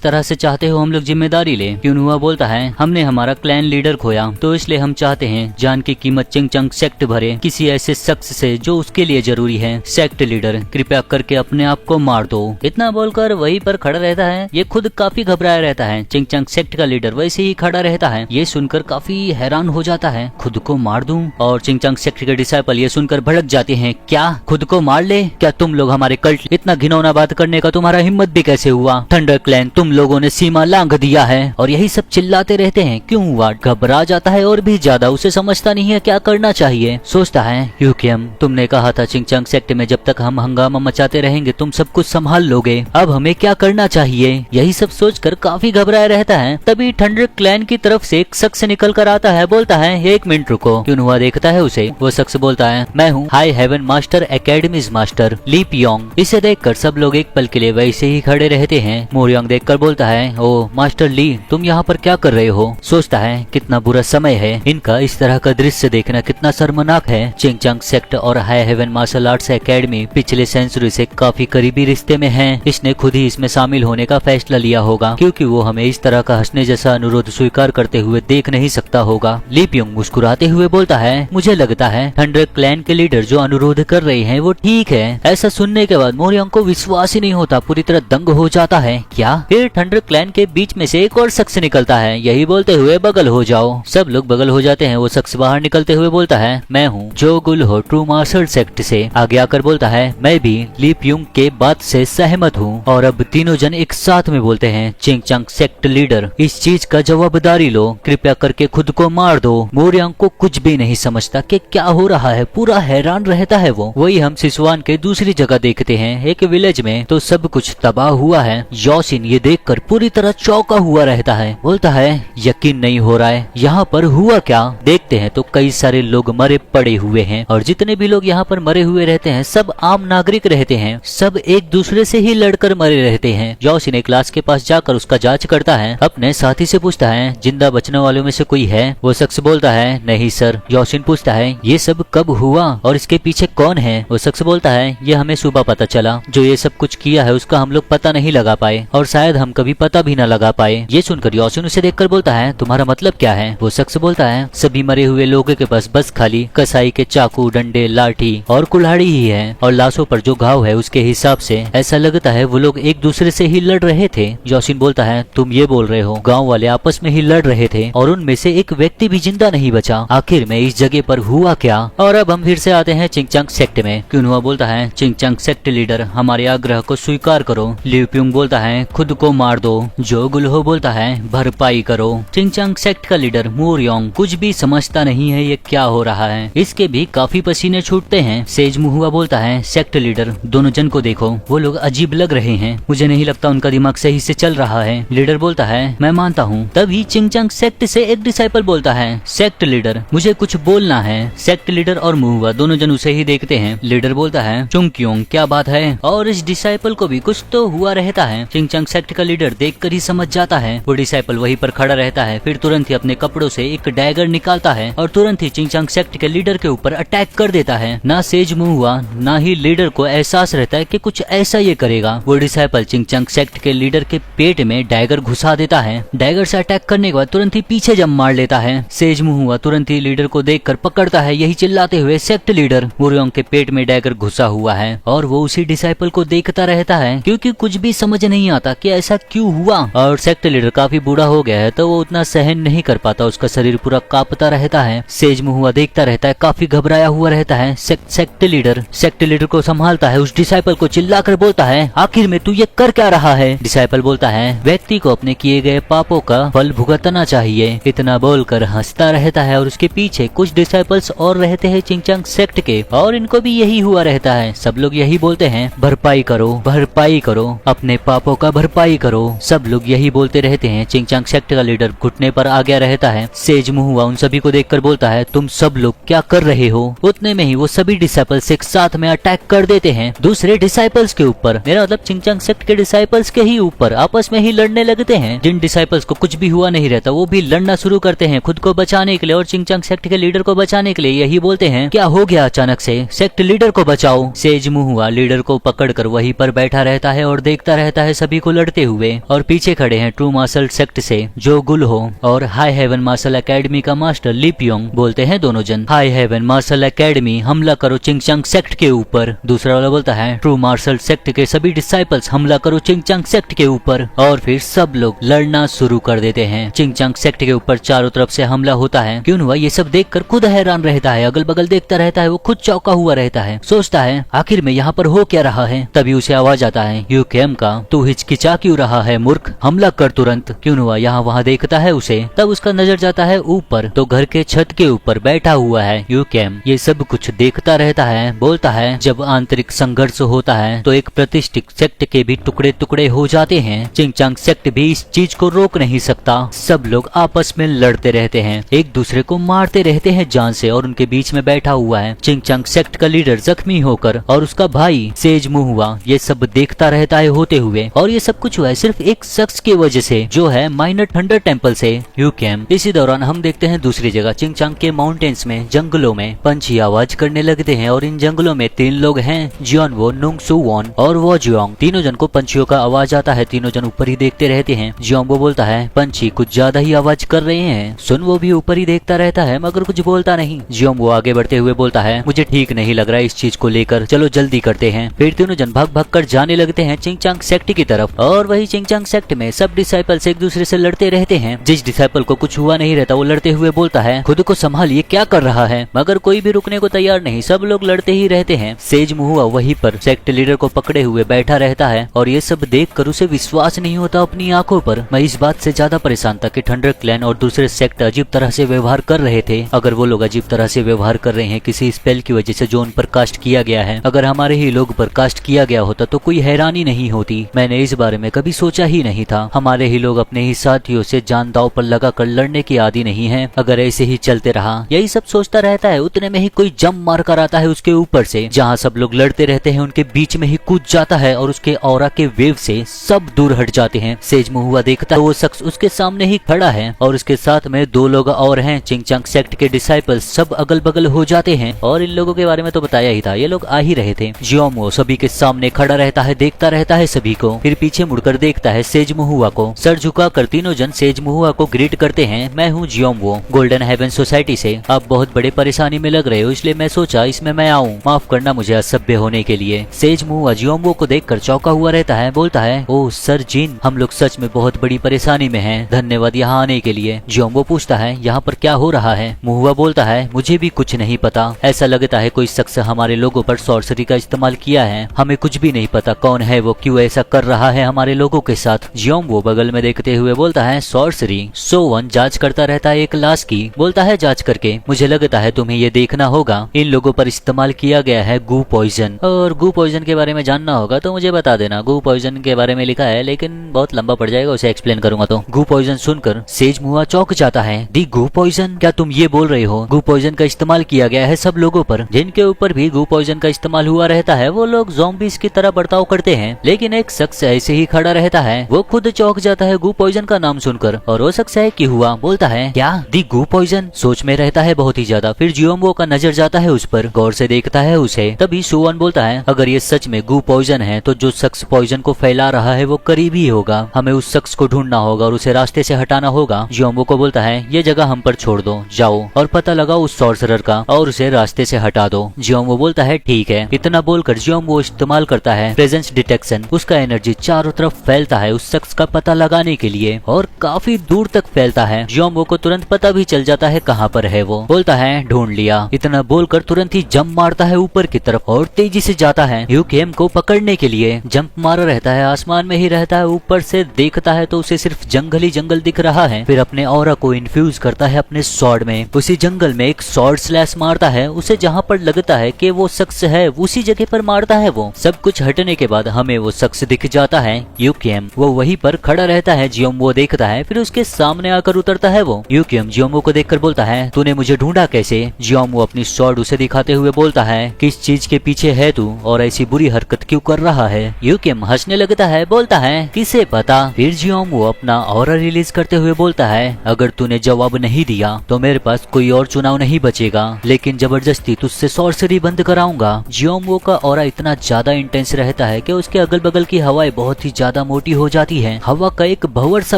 तरह से चाहते हो हम लोग जिम्मेदारी ले? क्यूनहुआ बोलता है, हमने हमारा क्लैन लीडर खोया तो इसलिए हम चाहते हैं जान की कीमत चिंगचंग सेक्ट भरे किसी ऐसे शख्स से जो उसके लिए जरूरी है। सेक्ट लीडर कृपया करके अपने आप को मार दो। इतना बोलकर वहीं पर खड़ा रहता है। ये खुद काफी घबराया रहता है। चिंगचंग सेक्ट का लीडर वैसे ही खड़ा रहता है। ये सुनकर काफी हैरान हो जाता है, खुद को मार दूं? और चिंगचंग सेक्ट के डिसाइपल ये सुनकर भड़क जाते हैं, क्या खुद को मार ले? क्या तुम लोग हमारे कल्ट इतना घिनौना बात करने का तुम्हारा हिम्मत भी कैसे हुआ? थंडर क्लैन तुम लोगों ने सीमा लांघ दिया है। और यही सब चिल्लाते रहते हैं। क्यूनहुआ घबरा जाता है और भी ज्यादा, उसे समझता नहीं है क्या करना चाहिए। सोचता है, यूकियम तुमने कहा था चिंगचंग सेक्ट में जब तक हम हंगामा मचाते रहेंगे तुम सब कुछ संभाल लोगे, अब हमें क्या करना चाहिए? यही सब सोचकर काफी घबराया रहता है। तभी थंडर क्लैन की तरफ से एक शख्स निकल कर आता है। बोलता है, एक मिनट रुको। क्यूनहुआ देखता है उसे। वो शख्स बोलता है, मैं हूँ high heaven master academy's master Lee Pyeong. इसे देखकर सब लोग एक पल के लिए वैसे ही खड़े रहते हैं। मुरोयांग देखकर बोलता है, ओ मास्टर ली तुम यहाँ पर क्या कर रहे हो? सोचता है कितना बुरा समय है, इनका इस तरह का दृश्य देखना कितना शर्मनाक है। चिंगचंग सेक्ट और high heaven martial arts academy पिछले सेंचुरी से काफी करीबी रिश्ते में हैं। इसने खुद ही इसमें शामिल होने का फैसला लिया होगा क्योंकि वो हमें इस तरह का हंसने जैसा अनुरोध स्वीकार करते हुए देख नहीं सकता होगा। ली पियोंग मुस्कुराते हुए बोलता है, मुझे लगता है थंडर क्लैन के लीडर जो अनुरोध कर रहे हैं वो ठीक है। ऐसा सुनने के बाद मुरोयांग को विश्वास ही नहीं होता, पूरी तरह दंग हो जाता है। क्या? फिर थंडर क्लैन के बीच में से एक और शख्स निकलता है। यही बोलते हुए, बगल हो जाओ। सब लोग बगल हो जाते हैं। वो शख्स बाहर निकलते हुए बोलता है, मैं हूँ जो गुल हो ट्रू मार्शल सेक्ट से। आगे आकर बोलता है, मैं भी ली पियोंग के बात से सहमत हूँ। और अब तीनों जन एक साथ में बोलते हैं, चिंगचंग सेक्ट लीडर इस चीज का जवाबदारी लो, कृपया करके खुद को मार दो। मुरोयांग को कुछ भी नहीं समझता कि क्या हो रहा है, पूरा हैरान रहता है वो। वही हम सिसवान के दूसरी जगह देखते हैं, एक विलेज में तो सब कुछ तबाह हुआ है। योशिन ये देखकर पूरी तरह चौंका हुआ रहता है। बोलता है, यकीन नहीं हो रहा है, यहाँ पर हुआ क्या? देखते हैं तो कई सारे लोग मरे पड़े हुए हैं और जितने भी लोग यहाँ पर मरे हुए रहते हैं सब आम नागरिक रहते हैं, सब एक दूसरे से ही लड़कर मरे रहते हैं। योशिन एक लाश के पास जाकर उसका जांच करता है। अपने साथी से पूछता है, जिंदा बचने वालों में से कोई है? वो शख्स बोलता है, नहीं सर। योशिन पूछता है, ये सब कब हुआ और इसके पीछे कौन है? वो शख्स बोलता है, ये हमें सुबह पता चला। जो ये सब कुछ किया है उसका हम लोग पता नहीं लगा पाए और शायद हम कभी पता भी न लगा पाए। ये सुनकर योशिन उसे देखकर बोलता है, तुम्हारा मतलब क्या है? वो शख्स बोलता है, सभी मरे हुए लोगों के पास बस खाली कसाई के चाकू, डंडे, लाठी और कुल्हाड़ी ही है और लाशों पर जो घाव है उसके हिसाब से ऐसा लगता है वो लोग एक दूसरे से ही लड़ रहे थे। योशिन बोलता है, तुम ये बोल रहे हो गांव वाले आपस में ही लड़ रहे थे और उनमें से एक व्यक्ति भी जिंदा नहीं बचा? आखिर में इस जगह पर हुआ क्या? और अब हम फिर से आते हैं चिंगचंग सेक्ट में। क्यूनहुआ बोलता है, चिंगचंग सेक्ट लीडर हमारे आग्रह को स्वीकार करो। ली पियोंग बोलता है, खुद को मार दो। जो गुल्हो बोलता है, भरपाई करो। चिंगचंग सेक्ट का लीडर मुरोयांग कुछ भी समझता नहीं है ये क्या हो रहा है। इसके भी काफी पसीने छूटते हैं। सेज मुहुआ बोलता है, सेक्ट लीडर दोनों जन को देखो, वो लोग अजीब लग रहे हैं, मुझे नहीं लगता उनका दिमाग सही से चल रहा है। लीडर बोलता है, मैं मानता हूँ। तभी चिंगचंग सेक्ट से एक डिसाइपल बोलता है, सेक्ट लीडर मुझे कुछ बोलना है। सेक्ट लीडर और मुहुआ दोनों जन उसे ही देखते हैं। लीडर बोलता है, चुंगक्योंग क्या बात है? और इस डिसाइपल को भी कुछ तो हुआ रहता है। चिंगचंग सेक्ट का लीडर देखकर ही समझ जाता है। वो डिसाइपल वहीं पर खड़ा रहता है, फिर तुरंत ही अपने कपड़ों से एक डैगर निकालता है और तुरंत ही चिंगचंग सेक्ट के लीडर के ऊपर अटैक कर देता है। ना सेज मुहुआ ना ही लीडर को एहसास रहता है कि कुछ ऐसा ये करेगा। वो डिसाइपल चिंगचंग सेक्ट के लीडर के पेट में डैगर घुसा देता है। डैगर से अटैक करने के बाद तुरंत ही पीछे जंप मार लेता है। सेज मुहुआ तुरंत ही लीडर को देखकर पकड़ता है, यही चिल्लाते हुए, सेक्ट लीडर मुरोयांग के पेट में डैगर घुसा हुआ है। और वो उसी डिसाइपल को देखता रहता है क्योंकि कुछ भी समझ नहीं आता कि ऐसा क्यों हुआ। और सेक्ट लीडर काफी बूढ़ा हो गया है तो वो उतना सहन नहीं कर पाता, उसका शरीर पूरा कांपता रहता है। सेज मुहुआ देखता रहता है, काफी घबराया हुआ रहता है। सेक्ट लीडर को संभालता है, उस डिसाइपल को चिल्लाकर बोलता है, आखिर में तू ये कर क्या रहा है? डिसाइपल बोलता है, व्यक्ति को अपने किए गए पापों का फल भुगतना चाहिए। इतना बोलकर हंसता रहता है और उसके पीछे कुछ डिसाइपल्स और रहते हैं चिंगचंग सेक्ट के और इनको भी यही हुआ रहता है। सब लोग यही बोलते हैं, भरपाई करो, भरपाई करो, अपने पापों का भरपाई करो। सब लोग यही बोलते रहते हैं। चिंगचांग सेक्ट का लीडर घुटने पर आ गया रहता है। सेज मुहुआ उन सभी को देखकर बोलता है, तुम सब लोग क्या कर रहे हो? उतने में ही वो सभी डिसाइपल्स एक साथ में अटैक कर देते हैं दूसरे डिसाइपल्स के ऊपर। मेरा मतलब चिंगचांग सेक्ट के डिसाइपल्स के ही ऊपर आपस में ही लड़ने लगते हैं। जिन डिसाइपल्स को कुछ भी हुआ नहीं रहता वो भी लड़ना शुरू करते हैं खुद को बचाने के लिए और चिंगचांग सेक्ट के लीडर को बचाने के लिए। यही बोलते हैं, क्या हो गया अचानक से? सेक्ट लीडर को बचाओ। सेज मुहुआ लीडर को पकड़कर वहीं पर बैठा रहता है और देखता रहता है सभी को लड़ते हुए। और पीछे खड़े हैं ट्रू मार्शल सेक्ट से जो गुलहो और हाई हेवन मार्शल एकेडमी का मास्टर लिपियोंग। बोलते हैं दोनों जन, हाई हेवन मार्शल एकेडमी हमला करो चिंगचांग सेक्ट के ऊपर। दूसरा वाला बोलता है, ट्रू मार्शल सेक्ट के सभी डिसाइपल्स हमला करो चिंगचांग सेक्ट के ऊपर। और फिर सब लोग लड़ना शुरू कर देते हैं। चिंगचांग सेक्ट के ऊपर चारों तरफ से हमला होता है। क्यों हुआ ये सब देखकर खुद हैरान रहता है, अगल बगल देखता रहता है, वो खुद चौंका हुआ रहता है। सोचता है आखिर में यहाँ पर हो क्या रहा है। तभी उसे आवाज आता है यूकेम का, तू हिचकिचा क्यों रहा है मूर्ख, हमला कर तुरंत। क्यों हुआ यहाँ वहाँ देखता है उसे। तब उसका नजर जाता है ऊपर, तो घर के छत के ऊपर बैठा हुआ है यूकेम। ये सब कुछ देखता रहता है। बोलता है जब आंतरिक संघर्ष होता है तो एक प्रतिष्ठित सेक्ट के भी टुकड़े टुकड़े हो जाते हैं। चिंगचांग सेक्ट भी इस चीज को रोक नहीं सकता। सब लोग आपस में लड़ते रहते हैं, एक दूसरे को मारते रहते हैं जान से। और उनके बीच में बैठा हुआ है चिंगचांग सेक्ट का लीडर जख्मी होकर और उसका भाई सेज मुहुआ। ये सब देखता रहता है होते हुए। और ये सब कुछ हुआ है सिर्फ एक शख्स की वजह से जो है माइनर थंडर टेंपल से, यूकेम। इसी दौरान हम देखते हैं दूसरी जगह चिंगचांग के माउंटेन्स में जंगलों में पंछी आवाज करने लगते हैं। और इन जंगलों में 3 लोग हैं, जियोनवो, नुंगसुवोन और वोजियोंग। तीनों जन को पंछियों का आवाज आता है। तीनों जन ऊपर ही देखते रहते हैं। जियोनवो बोलता है पंछी कुछ ज्यादा ही आवाज कर रहे हैं। सुन वो भी ऊपर ही देखता रहता है मगर कुछ बोलता नहीं। जियोनवो आगे बढ़ते हुए बोलता है मुझे ठीक नहीं लग रहा है इस चीज को लेकर, चलो जल्दी करते हैं। फिर तीनों जन भाग भाग कर जाने लगते हैं चिंगचांग सेक्ट की तरफ। और वही चिंगचांग सेक्ट में सब डिसाइपल्स एक दूसरे से लड़ते रहते हैं। जिस डिसाइपल को कुछ हुआ नहीं रहता वो लड़ते हुए बोलता है खुद को संभालिए, क्या कर रहा है। मगर कोई भी रुकने को तैयार नहीं, सब लोग लड़ते ही रहते हैं। सेज मुहुआ वहीं पर सेक्ट लीडर को पकड़े हुए बैठा रहता है और ये सब देखकर उसे विश्वास नहीं होता अपनी आंखों पर। मैं इस बात से ज्यादा परेशान था कि थंडर क्लैन और दूसरे सेक्ट अजीब तरह से व्यवहार कर रहे थे। अगर वो लोग अजीब तरह से व्यवहार कर रहे हैं किसी स्पेल की वजह से जो उन पर कास्ट किया गया है, अगर हमारे ही लोग पर कास्ट किया गया होता तो कोई हैरानी नहीं होती। मैंने इस बारे में कभी सोचा ही नहीं था। हमारे ही लोग अपने ही साथियों से जान दांव पर लगा कर लड़ने की आदी नहीं है। अगर ऐसे ही चलते रहा, यही सब सोचता रहता है। उतने में ही कोई जंप मार कर आता है उसके ऊपर से। जहाँ सब लोग लड़ते रहते हैं उनके बीच में ही कूद जाता है और उसके ऑरा के वेव से सब दूर हट जाते हैं। सेज मुहुआ देखता है वो शख्स उसके सामने ही खड़ा है और उसके साथ में 2 लोग और हैं चिंगचांग सेक्ट के डिसाइपल्स। सब अगल बगल हो जाते हैं और इन लोगों के बारे में तो बताया ही था, ये लोग आ ही रहे थे। जियोमो सभी के सामने खड़ा रहता है, देखता रहता है सभी को। फिर पीछे मुड़कर देखता है सेज मुहुआ को। सर झुकाकर तीनों जन सेज मुहुआ को ग्रीट करते हैं, मैं हूँ जियोमो, गोल्डन हेवन सोसाइटी से। आप बहुत बड़े परेशानी में लग रहे हो इसलिए मैं सोचा इसमें मैं आऊँ, माफ करना मुझे असभ्य होने के लिए। सेज मुहुआ जियोमो को देखकर चौंका हुआ रहता है। बोलता है ओह सर जिन, हम लोग सच में बहुत बड़ी परेशानी में हैं, धन्यवाद यहाँ आने के लिए। जियोमो पूछता है यहाँ पर क्या हो रहा है। मुहुआ बोलता है मुझे भी कुछ नहीं पता, ऐसा लगता है कोई शख्स हमारे लोगों पर सॉर्सरी का इस्तेमाल किया है। हमें कुछ भी नहीं पता कौन है वो, क्यों ऐसा कर रहा है हमारे लोगों के साथ। जियोमो बगल में देखते हुए बोलता है सॉर्सरी। सोवन जांच करता रहता है एक लाश की। बोलता है जांच करके मुझे लगता है तुम्हें ये देखना होगा, इन लोगों पर इस्तेमाल किया गया है गू पॉइजन। और गू पॉइजन के बारे में जानना होगा तो मुझे बता देना। गू पॉइजन के बारे में लिखा है लेकिन बहुत लंबा पड़ जाएगा, उसे एक्सप्लेन करूंगा तो। गू पॉइजन सुनकर सेज मुहुआ चौंक जाता है। दी गू पॉइजन, क्या तुम ये बोल रहे हो गू पॉइजन का इस्तेमाल किया गया है सब लोगों पर? जिनके ऊपर भी गू पॉइजन का इस्तेमाल हुआ रहता है वो लोग ज़ॉम्बीज की तरह बर्ताव करते हैं। लेकिन एक शख्स ऐसे ही खड़ा रहता है, वो खुद चौंक जाता है गू पॉइजन का नाम सुनकर। और वो शख्स है कि हुआ। बोलता है क्या दी गू पॉइजन? सोच में रहता है बहुत ही ज्यादा। फिर जियोमो का नजर जाता है उस पर, गौर से देखता है उसे। तभी सोवन बोलता है अगर ये सच में गू पॉइजन है तो जो शख्स पॉइजन को फैला रहा है वो करीब ही होगा। हमें उस शख्स को ढूंढना होगा और उसे रास्ते से हटाना होगा। जियोमो को बोलता है ये जगह हम पर छोड़ दो, जाओ और पता लगाओ उस सॉर्सरर का और उसे रास्ते से हटा दो। जियोमो बोलता है ठीक है। इतना बोलकर जियोमो इस्तेमाल करता है प्रेजेंस डिटेक्शन। उसका एनर्जी चारों तरफ फैलता है उस शख्स का पता लगाने के लिए और काफी दूर तक फैलता है। जियोमो को तुरंत पता भी चल जाता है कहाँ पर है वो। बोलता है ढूंढ लिया। इतना बोलकर तुरंत ही जंप मारता है ऊपर की तरफ और तेजी से जाता है यूकेम को पकड़ने के लिए। जंप मारा रहता है, आसमान में ही रहता है। ऊपर से देखता है तो उसे सिर्फ जंगल ही जंगल दिख रहा है। फिर अपने ऑरा को इन्फ्यूज करता है अपने स्वॉर्ड में। उसी जंगल में एक स्वॉर्ड स्लैश मारता है उसे, जहाँ पर लगता है कि वो शख्स है उसी जगह पर मारता है वो। सब कुछ हटने के बाद हमें वो शख्स दिख जाता है, यूकियम। वो वहीं पर खड़ा रहता है, जियोमो देखता है, फिर उसके सामने आकर उतरता है वो। यूकियम जियोमो को देखकर बोलता है, तूने मुझे ढूंढा कैसे? जियोमो अपनी स्वॉर्ड उसे दिखाते हुए बोलता है, किस चीज के पीछे है तू और ऐसी बुरी हरकत क्यों कर रहा है? यूकियम हंसने लगता है, बोलता है, किसे पता। फिर जियोमो अपना ऑरा रिलीज करते हुए बोलता है, अगर तूने जवाब नहीं दिया तो मेरे पास कोई और चुनाव नहीं बचेगा, लेकिन जबरदस्ती तुझसे सॉर्सरी बंद कराऊंगा। जियोमो का ऑरा इतना ज्यादा इंटेंस रहता है कि उसके अगल बगल की हवाएं बहुत ही ज्यादा मोटी हो जाती है। हवा का एक भंवर सा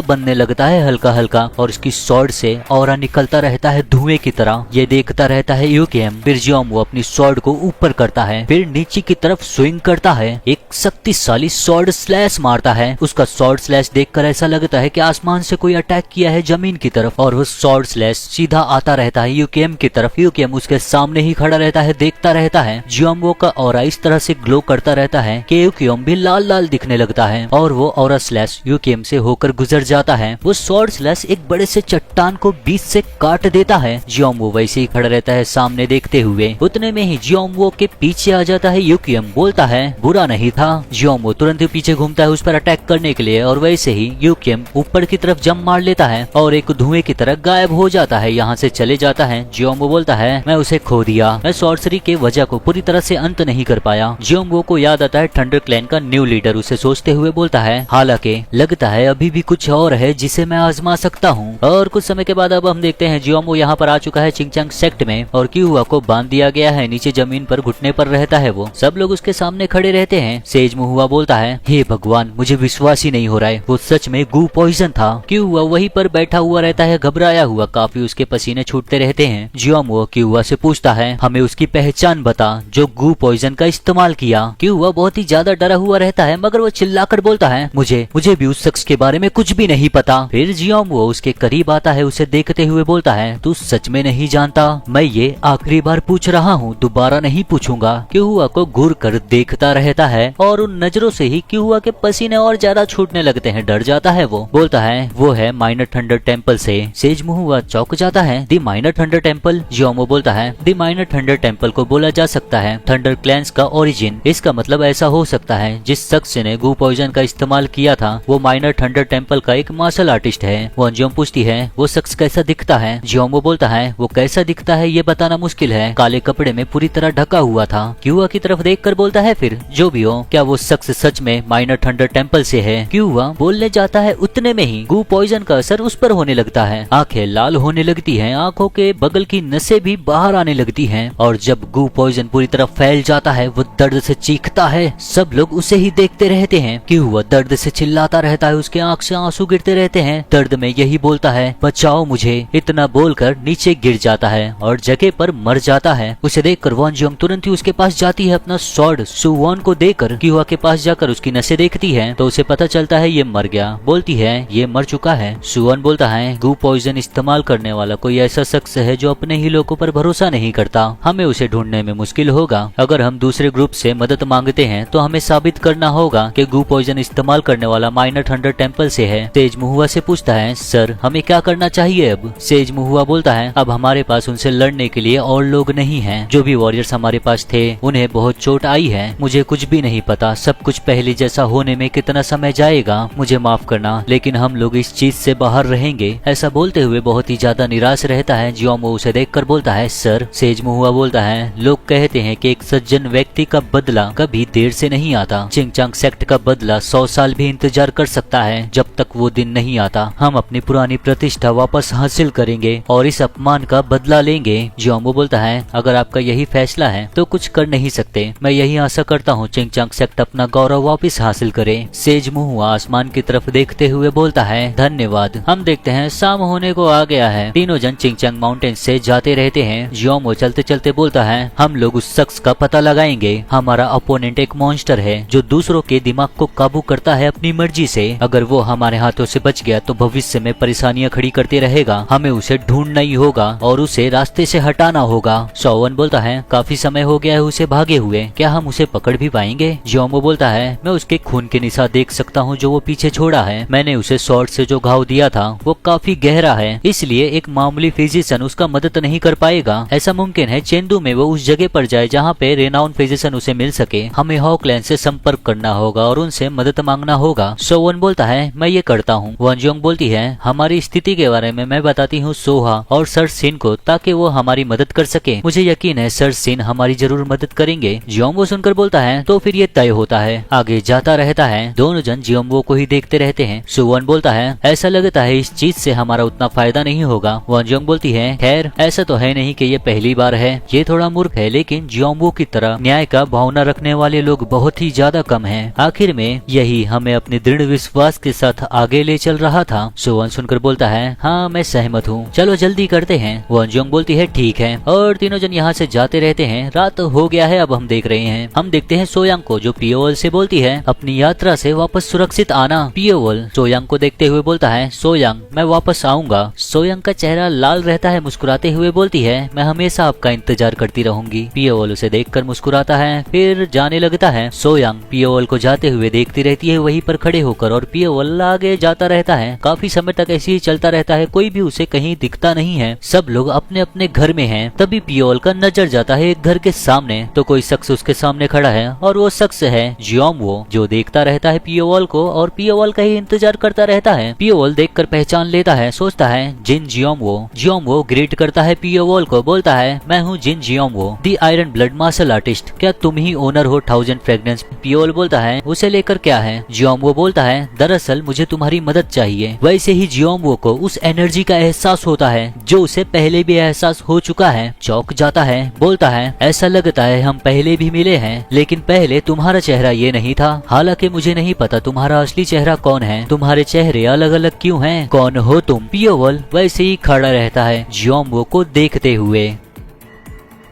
बनने लगता है हल्का हल्का, और उसकी स्वॉर्ड से ऑरा निकलता रहता है धुएं की तरह। ये देखता रहता है यूकियम। फिर जियोमो अपनी स्वॉर्ड को ऊपर करता है, फिर नीचे की तरफ स्विंग करता है, एक शक्तिशाली स्वॉर्ड स्लैश मारता है। उसका स्वॉर्ड स्लैश देखकर ऐसा लगता है कि आसमान से कोई अटैक किया है जमीन की तरफ, और वो स्वॉर्ड स्लैश सीधा आता रहता है यूकियम की तरफ। यूकियम उसके सामने ही खड़ा रहता है, देखता रहता है। जियोमो का ऑरा इस तरह से ग्लो करता रहता है कि यूकियम भी लाल लाल दिखने लगता है, और वो ऑरा स्लैश यूकियम से होकर गुजर जाता है। वो स्वॉर्ड स्लैश एक बड़े से चट्टान को बीच से काट देता है। जियोमो वैसे ही खड़ा रहता है सामने देखते हुए। उतने में ही जियोमो के पीछे आ जाता है यूकियम, बोलता है, बुरा नहीं था। जियोमो तुरंत ही पीछे घूमता है उस पर अटैक करने के लिए, और वैसे ही यूकियम ऊपर की तरफ जंप मार लेता है और एक धुएं की तरह गायब हो जाता है, यहाँ से चले जाता है। जियोमो बोलता है, मैं उसे खो दिया, मैं सॉर्सरी के वजह को पूरी तरह से अंत नहीं कर पाया। जियोमो को याद आता है थंडर क्लैन का न्यू लीडर, उसे सोचते हुए बोलता है, हालांकि लगता है अभी भी कुछ और है जिसे मैं आजमा सकता हूँ। और कुछ समय के बाद अब हम देखते हैं जियोमो यहाँ पर आ चुका है चिंगचांग सेक्ट में, और क्यूहुआ को बांध दिया गया है, नीचे जमीन पर घुटने पर रहता है वो। सब लोग उसके सामने खड़े रहते हैं। सेज मुहुआ बोलता है, हे भगवान, मुझे विश्वास ही नहीं हो रहा है, वो सच में गू पॉइजन था। क्यूहुआ वहीं पर बैठा हुआ रहता है घबराया हुआ, काफी उसके पसीने छूटते रहते हैं। जियोमो क्यूहुआ से पूछता है, हमें उसकी पहचान बता जो गू पॉइजन का इस्तेमाल किया। क्यूहुआ बहुत ही ज्यादा डरा हुआ रहता है, मगर वो चिल्लाकर बोलता है, मुझे भी उस शख्स के बारे में कुछ भी नहीं पता। फिर जियोमो उसके करीब आता है, उसे देखते हुए बोलता है, तू सच में नहीं जानता? मैं ये आखिरी बार पूछ रहा हूँ, दोबारा नहीं पूछूंगा। क्यूहुआ को घूर कर देखता रहता है, और उन नजरों से ही क्यूहुआ के पसीने और ज्यादा छूटने लगते हैं। डर जाता है वो, बोलता है, वो है माइनर थंडर टेम्पल से। सेज मुहुआ चौंक जाता है, दी माइनर थंडर टेम्पल? जियोमो बोलता है, दी माइनर थंडर टेम्पल को बोला जा सकता है थंडर क्लैंस का ओरिजिन। इसका मतलब ऐसा हो सकता है जिस शख्स ने गू पॉइजन का इस्तेमाल किया था वो माइनर थंडर टेम्पल का एक मार्शल आर्टिस्ट है। वो अंजुम पूछती है, वो शख्स कैसा दिखता है? जियोमो बोलता है, वो कैसा दिखता है ये बताना मुश्किल है, काले कपड़े में पूरी तरह ढका हुआ था। क्यूहुआ की तरफ देखकर बोलता है, फिर जो भी हो, क्या वो शख्स सच में माइनर थंडर टेम्पल से है? क्यूहुआ बोलने जाता है, उतने में ही गू पॉइजन का असर उस पर होने लगता है। आंखें लाल होने लगती हैं, आंखों के बगल की नसें भी बाहर आने लगती हैं, और जब गू पॉइजन पूरी तरह फैल जाता है वो दर्द से चीखता है। सब लोग उसे ही देखते रहते हैं। क्यूहुआ दर्द से चिल्लाता रहता है, उसके आंख से आंसू गिरते रहते हैं। दर्द में यही बोलता है, बचाओ मुझे। इतना बोलकर नीचे गिर जाता है और जगह पर मर जाता है। उसे देखकर वॉन जियोंग तुरंत ही उसके पास जाती है, अपना स्वॉर्ड सुवॉन को देकर क्यूहुआ के पास जाकर उसकी नसें देखती है तो उसे पता चलता है ये मर गया। बोलती है, ये मर चुका है। सुवॉन बोलता है, गू पॉइजन इस्तेमाल करने वाला कोई ऐसा शख्स है जो अपने ही लोगों पर भरोसा नहीं करता, हमें उसे ढूंढने में मुश्किल होगा। अगर हम दूसरे ग्रुप से मदद मांगते हैं तो हमें साबित करना होगा कि गू पॉइजन इस्तेमाल करने वाला माइनर थंडर टेम्पल से है। सेज मुहुआ से पूछता है, सर हमें क्या करना चाहिए अब? सेज मुहुआ बोलता है, अब हमारे पास उनसे लड़ने के लिए और लोग नहीं हैं। जो भी वॉरियर्स हमारे पास थे उन्हें बहुत चोट आई है। मुझे कुछ भी नहीं पता सब कुछ पहले जैसा होने में कितना समय जाएगा, मुझे माफ करना, लेकिन हम लोग इस चीज से बाहर रहेंगे। ऐसा बोलते हुए बहुत ही ज्यादा निराश रहता है। जियोमो उसे देखकर बोलता है, सर। सेज मुहुआ बोलता है, लोग कहते हैं कि एक सज्जन व्यक्ति का बदला कभी देर से नहीं आता। चिंगचांग सेक्ट का बदला 100 साल भी इंतजार कर सकता है। जब तक वो दिन नहीं आता हम अपनी पुरानी प्रतिष्ठा वापस हासिल करेंगे और इस अपमान का बदला लेंगे। जियोमो बोलता है, अगर आपका यही फैसला है तो कुछ कर नहीं सकते। मैं यही आशा करता हूँ चिंगचांग सेक्ट अपना गौरव वापस हासिल करे। सेज मुहुआ आसमान की तरफ देखते हुए बोलता है, धन्यवाद। हम देखते हैं शाम होने को आ गया है। तीनों जन चिंगचांग माउंटेन से जाते रहते हैं। जियोमो चलते चलते बोलता है, हम लोग उस शख्स का पता लगाएंगे। हमारा अपोनेंट एक मॉन्स्टर है जो दूसरों के दिमाग को काबू करता है अपनी मर्जी से। अगर वो हमारे हाथों से बच गया तो भविष्य में परेशानियां खड़ी करते रहेगा। हमें उसे ढूंढना ही होगा और उसे रास्ते से हटाना होगा। सोवन बोलता है, काफी समय हो गया है उसे भागे हुए, क्या हम उसे पकड़ भी पाएंगे? जियोमो बोलता है, मैं उसके खून के निशान देख सकता हूँ जो वो पीछे छोड़ा है। मैंने उसे स्वॉर्ड से जो घाव दिया था वो काफी गहरा है, इसलिए एक मामूली फिजिशियन उसका मदद नहीं कर पाएगा। ऐसा मुमकिन है चेंदू में वो उस जगह पर जाए जहाँ पे रेनाउन फिजिशियन उसे मिल सके। हमें हॉकलैंड से संपर्क करना होगा और उनसे मदद मांगना होगा। सोवन बोलता है मैं ये करता हूँ। वन जियोंग बोलती है हमारी स्थिति के बारे में मैं बताती हूँ सोहा और सर सिन को ताकि वो हमारी मदद कर सके। मुझे यकीन है सर सिन हमारी जरूर मदद करेंगे। जियोंगवो सुनकर बोलता है तो फिर ये तय होता है। आगे जाता रहता है। दोनों जन जियोंगवो को ही देखते रहते हैं। सुवन बोलता है ऐसा लगता है इस चीज से हमारा उतना फायदा नहीं होगा। वन जियोंग बोलती है खैर ऐसा तो है नहीं कि ये पहली बार है। ये थोड़ा मूर्ख है लेकिन जियोंगवो की तरह न्याय का भावना रखने वाले लोग बहुत ही ज्यादा कम हैं। आखिर में यही हमें अपने दृढ़ विश्वास के साथ आगे ले चल रहा था। सुवन सुनकर बोलता है हाँ मैं सहमत हूँ, चलो जल्दी करते हैं। वन जियोंग बोलती है ठीक है और तीनों जन यहाँ से जाते रहते हैं। रात हो गया है। अब हम देख रहे हैं, हम देखते हैं सोयांग को जो पियोवल से बोलती है अपनी यात्रा से वापस सुरक्षित आना। पियोवल सोयांग को देखते हुए बोलता है सोयांग मैं वापस आऊंगा। सोयांग का चेहरा लाल रहता है। मुस्कुराते हुए बोलती है मैं हमेशा आपका इंतजार करती रहूंगी। पियोवल उसे देखकर मुस्कुराता है फिर जाने लगता है। सोयांग पियोवल को जाते हुए देखती रहती है वहीं पर खड़े होकर और पियोवल आगे जाता रहता है। काफी समय तक ऐसे ही चलता रहता है। कोई भी उसे कहीं दिखता नहीं है। सब लोग अपने अपने घर में हैं। तभी पियोवल का नजर जाता है एक घर के सामने तो कोई शख्स उसके सामने खड़ा है और वो शख्स है जियोंगवो जो देखता रहता है पियोवल को और पियोवल का ही इंतजार करता रहता है। पियोवल देखकर पहचान लेता है। सोचता है जिन जियोंगवो। जियोंगवो ग्रीट करता है पियोवल को। बोलता है मैं हूँ जिन जियोंगवो दी आयरन ब्लड मार्शल आर्टिस्ट। क्या तुम ही ओनर हो 1000 फ्रेगनेंस? पियोवल बोलता है उसे लेकर क्या है? जियोंगवो बोलता है दरअसल मुझे तुम्हारी मदद चाहिए। वैसे ही जियोंगवो को उस एनर्जी का एहसास होता है जो उसे पहले भी एहसास हो चुका है। चौंक जाता है। बोलता है ऐसा लगता है हम पहले भी मिले हैं लेकिन पहले तुम्हारा चेहरा ये नहीं था। हालांकि मुझे नहीं पता तुम्हारा असली चेहरा कौन है। तुम्हारे चेहरे अलग अलग क्यों हैं? कौन हो तुम? पियोवल वैसे ही खड़ा रहता है जियोंगवो को देखते हुए।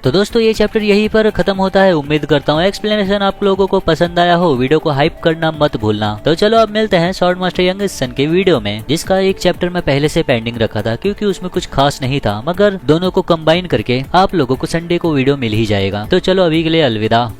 तो दोस्तों ये चैप्टर यहीं पर खत्म होता है। उम्मीद करता हूँ एक्सप्लेनेशन आप लोगों को पसंद आया हो। वीडियो को हाइप करना मत भूलना। तो चलो अब मिलते हैं स्वॉर्ड मास्टर यंग सन के वीडियो में जिसका एक चैप्टर मैं पहले से पेंडिंग रखा था क्योंकि उसमें कुछ खास नहीं था, मगर दोनों को कंबाइन करके आप लोगों को संडे को वीडियो मिल ही जाएगा। तो चलो अभी के लिए अलविदा।